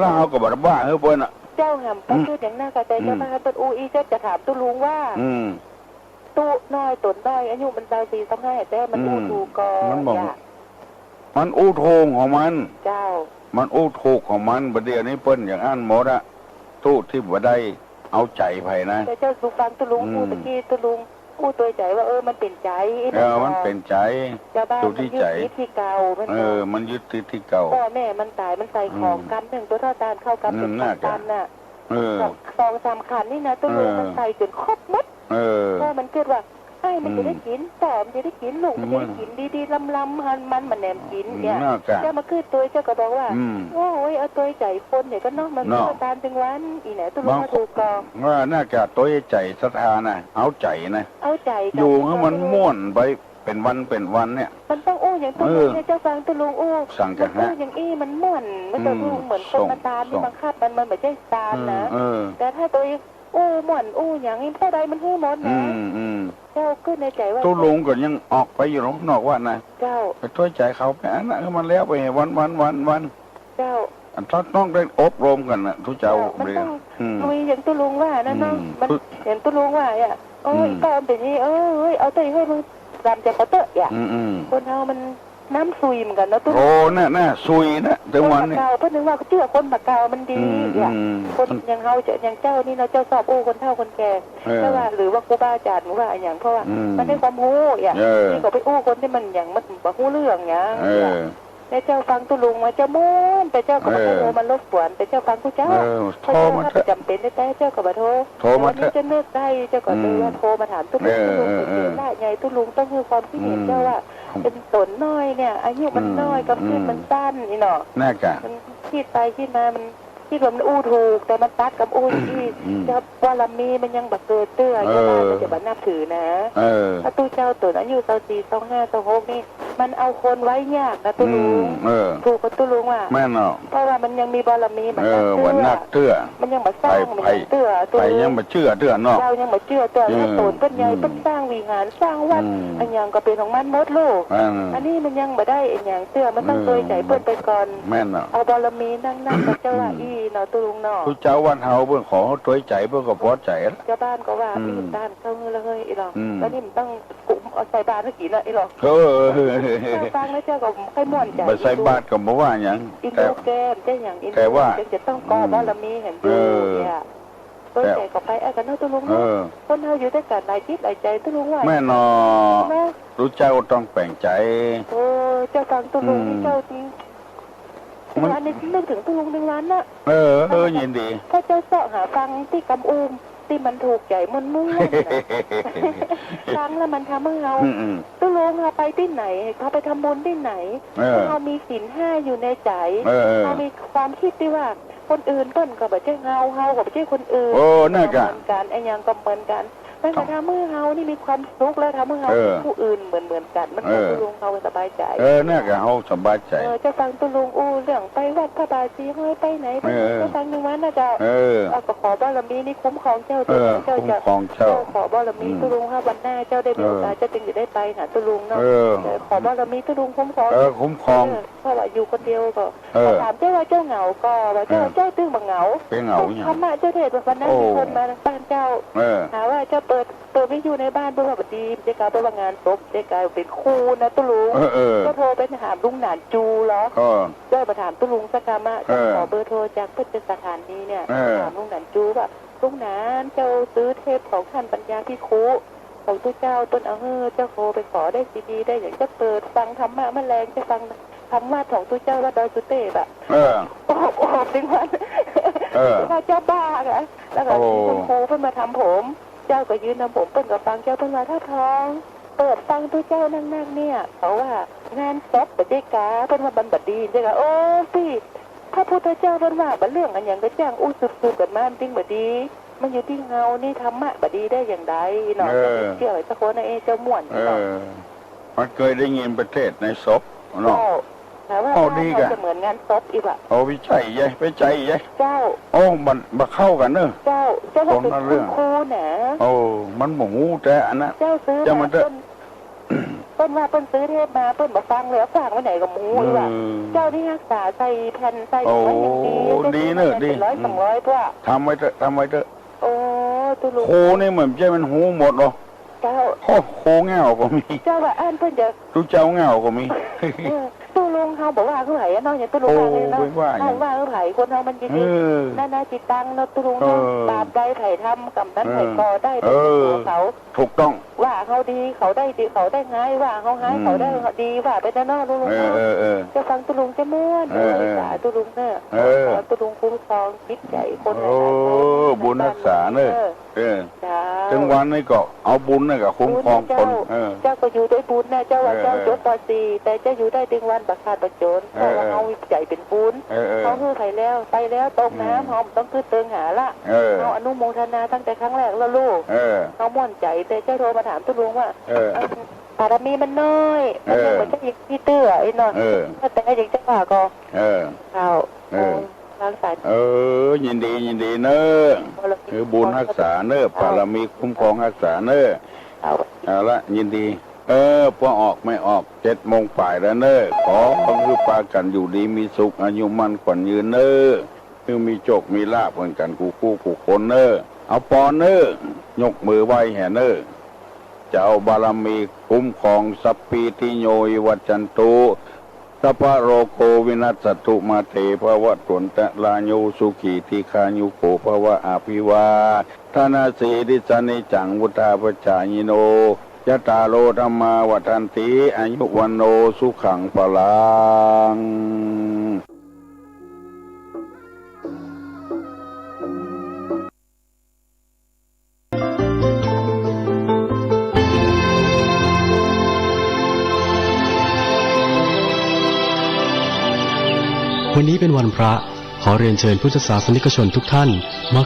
แล้วเฮาก็บ่บ้าเปิ้นอ่ะเจ้าหำก็คืออย่างหน้ากระใจเจ้าบ้านเปิ้นอีเจ้าจะถามตุ้ลุงว่าตู้น้อยตนน้อยอายุมัน24-25แต่มันถูกก็มันโทงของมันเจ้ามันถูกของมันประเดี๋ยวนี้เปิ้นอย่างอันหมดอะตู้ที่บ่ได้เอาใจไผนะแต่เจ้าสุฟังตุลุงพูดตะกี้ตุลุงพูดตัวใจว่ามันเป็นใจมันเป็นใจอยู่ที่ใจที่เก่ามันยึดที่เก่าพ่อแม่มันตายมันใส่ของกำหนึ่งตัวเท่าตาลเข้ากำเป็นตันน่ะ2-3ขันนี่นะตุลุงมันใส่จนครบหมดพ่อมันเกิดว่ามันจะได้กินแต่มันจะได้กินลูกมันจะได้กินดีๆลำหันมันแหนมกินเนี่ยเจ้ามาคือตัวเจ้าก็บอกว่าโอ้ยเอาตัวใจคนเนี่ยก็นอกมันเมื่อตามถึงวันอีไหนตัวลูกมาถูกกองว่าน่าจะตัวใจศรัทธานะเอาใจนะเอาใจอยู่ให้มันม่วนไปเป็นวันเนี่ยมันต้องอย่างตัวลุงเนี่ยเจ้าฟังตัวลุงสั่งกันฮะอย่างมันม่วนมันตัวลุงเหมือนคนมาตามที่บังคับมันเหมือนใจตามนะแต่ถ้าตัวม่วนอย่างนี้เท่าใดมันให้หมดนะเจ้าขึ้นในใจว่าตู้ลุงก็ยังออกไปอยู่นอกว่านะเจ้าไปช่วยใจเขาไปอันนั้นมันแล้วไปวันเจ้าอันต้องได้อบรมกันนะทุกเจ้ามันต้องคุยอย่างตู้ลุงว่านั่นเนาะมันเห็นตู้ลุงว่าก็เป็นนี่เอาตัวให้มึงรำใจเขาเตอะคนเฮามันน้ำซุยเหมือนกันนะตู้น่ะซุยนะถึงวันนี้เพิ่นนึกว่าเชื่อคนบักเก่ามันดีคนอย่างเฮาอย่างเจ้านี่เราเจ้าสอบคนเฒ่าคนแก่แต่ว่าหรือว่าครูบาอาจารย์ว่าอย่างเพราะว่ามันได้ความรู้นี่ก็ไปคนที่มันอย่างมันบ่รู้เรื่องอย่างแต่เจ้าฟังตุลุงมาเจ้าม่วนแต่เจ้าก็บ่โทรมันรบกวนแต่เจ้าฟังผู้เจ้าโทรมาจำเป็นแต่เจ้าก็บ่โทรมาจะเลิกได้เจ้าก็เลยว่าโทรมาถามตุลุงได้ไงตุลุงต้องคือความคิดเห็นเจ้าว่าเป็นตนน้อยเนี่ยอายุมันน้อยกับคิดมันสั้นนี่เนาะน่าจะมันคิดไปคิดมามันคิดว่ามันถูกแต่มันตัดกับที่จะว่าละมีมันยังบักเกิดเตื้อยังไงมันจะบัดนับถือนะถ้าตู้เจ้าตัวอายุ24-25-26นี่มันเอาคนไว้ยากนะตู้ลุงถูกกับตู้ลุงว่าแม่เนาะเพราะว่ามันยังมีบารมีมันนักเตื้อมันยังมาสร้างมันยังเตื้อไปยังมาเชื่อเตื้อเนาะเรายังมาเชื่อเตื้อแล้วตนเป็นใหญ่เป็นสร้างวิหารสร้างวัดอันยังก็เป็นของมันหมดลูกอันนี้มันยังไม่ได้อย่างเตื้อมันต้องเคยใจเปิ้นไปก่อนแม่เนาะเอาบารมีนั่งกับเจ้าว่าเนาะตู้ลุงเนาะทุกเจ้าวันเฮาเพิ่นขอตัวใจเพิ่นก็พอใจแล้วเจ้าบ้านก็ว่าพี่บ้านเข้าเลยอีหรอแล้วนี่มันต้องกุมเอาใส่บาตรกี่ละอีหรอฟังแล้วเจ้าก็ค่อยม่วนใจบ่ใส่บาตรก็บ่ว่าหยังแต่แก้มอย่างแต่ว่าจะต้องก่อบารมีเห็นดูเนี่ยตัวใจก็ไปกันเนาะตู้ลุงเนาะคนเฮาอยู่ด้วยกันหลายจิตหลายใจตู้ลุงว่าแม่นอรู้เจ้าต้องแปลงใจเจ้าฟังตู้ลุงนี่เจ้าจริงวันนี้นึกถึงตู้ลุง1 วันน่ะยินดีถ้าเจ้าเสาะหาฟังที่กำอุ้มที่มันถูกใจมันมุ่งฟังแล้วมันทำให้เราตู้ลุงเราไปที่ไหนเขาไปทำบุญที่ไหนเรามีศีล5อยู่ในใจเรามีความคิดที่ว่าคนอื่นเปิ้นก็บ่ใช่เฮาก็บ่ใช่คนอื่นน่ากันไอ้ยังก็เหมือนกัน มันก็ทำมือเฮานี่มีความสุขแล้วทำมือเฮาผู้อื่นเหมือนกันมันก็ตุลุงเฮาสบายใจเนี่ยก็เฮาสบายใจจะฟังตุลุงเรื่องไปวัดพระบาทสีห้อยไปไหนจะฟังหนึ่งวันนะเจ้าก็ขอบารมีนี่คุ้มครองเจ้าเจ้าจะขอบารมีตุลุงค่ะวันหน้าเจ้าได้มีโอกาสจะจึงจะได้ไปหาตุลุงเนาะขอบารมีตุลุงคุ้มครองเพราะว่าอยู่คนเดียวก็ถามเจ้าว่าเจ้าเหงาก็ว่าเจ้าตึ้งบังเหงาธรรมะเจ้าเทศวันนั้นมีคนมาบ้านเจ้าหาว่าเจ้าเปิดไม่อยู่ในบ้านเพื่อแบบดีเจ้ากลายเป็นงานศพเจ้ากลายเป็นครูนะตุลุงก็โทรไปถามลุงหนานจูเหรอเจ้ามาถามตุลุงสักคำว่าขอเบอร์โทรจากเพื่อนสถานนี้เนี่ยถามลุงหนานจูว่าลุงหนานเจ้าซื้อเทปของท่านปัญญาพี่ครูของตัวเจ้าต้นเจ้าโทรไปขอได้ซีดีได้อย่างจะเปิดฟังธรรมะแมลงจะฟังธรรมะของตัวเจ้าว่าดอยสุเทพแบบออกจริงวันว่าเจ้าบ้าค่ะแล้วก็คุณครูเพิ่นมาทำผมเจ้าก็ยืนนำผมเปิ้นกับฟังเจ้าเปิ้นมาท่าทองเปิดฟังตัวเจ้านั่งเนี่ยเขาว่างานซบแบบเด็กกาเปิ้นว่าบันบัดดีเจ้าก็โอ้พี่พระพุทธเจ้าเปิ้นว่าบัดเรื่องอันอย่างก็จ้างสุดๆกันมาจริงบัดดีมันอยู่ที่เงานี่ธรรมะบัดดีได้อย่างไรเนาะเชื่อสักคนนะเจ้าม่วนเนาะมันเคยได้ยินประเทศในศพเนาะแต่ว่าจะเหมือนงานซบอีกอะไปใจยัยไปใจยัยเจ้ามันมาเข้ากันเนอะเจ้าเป็นครูนะมันหมูแต่อันนั้นเจ้าซื้อมาเปิ้นว่าเปิ้นซื้อเทปมาเปิ้นมาฟังเลยฝากไว้ไหนกับหมูอีกอะเจ้าที่รักษาใส่แผ่นใส่ไว้อย่างดีเนอะดี100-200เพื่อทำไว้เถอะโอ้ตุลุงโคนี่เหมือนใจมันหูหมดหรอเจ้าโคเงาก็มีเจ้าว่าอันเปิ้นจะตุเจ้าเงาก็มีตุลุงเขาบอกว่าคือไผ่เนาะอย่างตุลุงว่าเลยเนาะเขาว่าคือไผ่คนเขามันจริงๆน่าจิตตังเนาะตุลุงเนาะบาปใดไผ่ทำกับนั้นไผ่ก่อได้เขาถูกต้องว่าเขาดีเขาได้ดีเขาได้ง่ายว่าเขาหายเขาได้ดีว่าไปแต่นอกตุลุงจะฟังตุลุงจะม่วนสาตุลุงเนี่ยตุลุงคุ้มครองจิตใจคนบุญรักษาเนี่ยถึงวันนี้ก็เอาบุญนี่ก็คุ้มครองคนเจ้าก็อยู่ด้วยบุญนะเจ้าว่าเจ้าจบป .4 แต่เจ้าอยู่ได้ถึงวันบักขาดบักโจรเพราะว่าเขาใจเป็นบุญเขาคือไปแล้วตกน้ำเขาต้องขึ้นเติงหาละเขาอนุโมทนาตั้งแต่ครั้งแรกแล้วลูกเขาม่วนใจแต่เจ้าโทรมาถามตุลุงว่าบารมีมันน้อยมันยังเหมือนจะยิงที่เตื้อไอ้นอนแต่ยิงจะว่าก็เขารักษายินดีเนอะคือบุญรักษาเนอะบารมีคุ้มครองรักษาเนอะเอาละยินดีพอออกไม่ออก7 โมงป่ายแล้วเนอะขอคือปากันอยู่ดีมีสุขอายุมั่นขวัญยืนเนอะคือมีโชคมีลาภเหมือนกันกูคนเนอะเอาปอนเนอะยกมือไหว้แห่เนอะจะเอาบารมีคุ้มครองสัพพิติโยวัจจันตุสัพพะโรโควินัสสตุมาเตภวะตุนตะลาโยสุขีทีคายุโกภวะอาภิวาทนาสีดิสนิจังวุธาปจายโนยะตาโลธรรมาวัฏันติอายุวันโนสุขังปลังวันนี้เป็นวันพระขอเรียนเชิญพุทธศาสนิกชนทุกท่านมา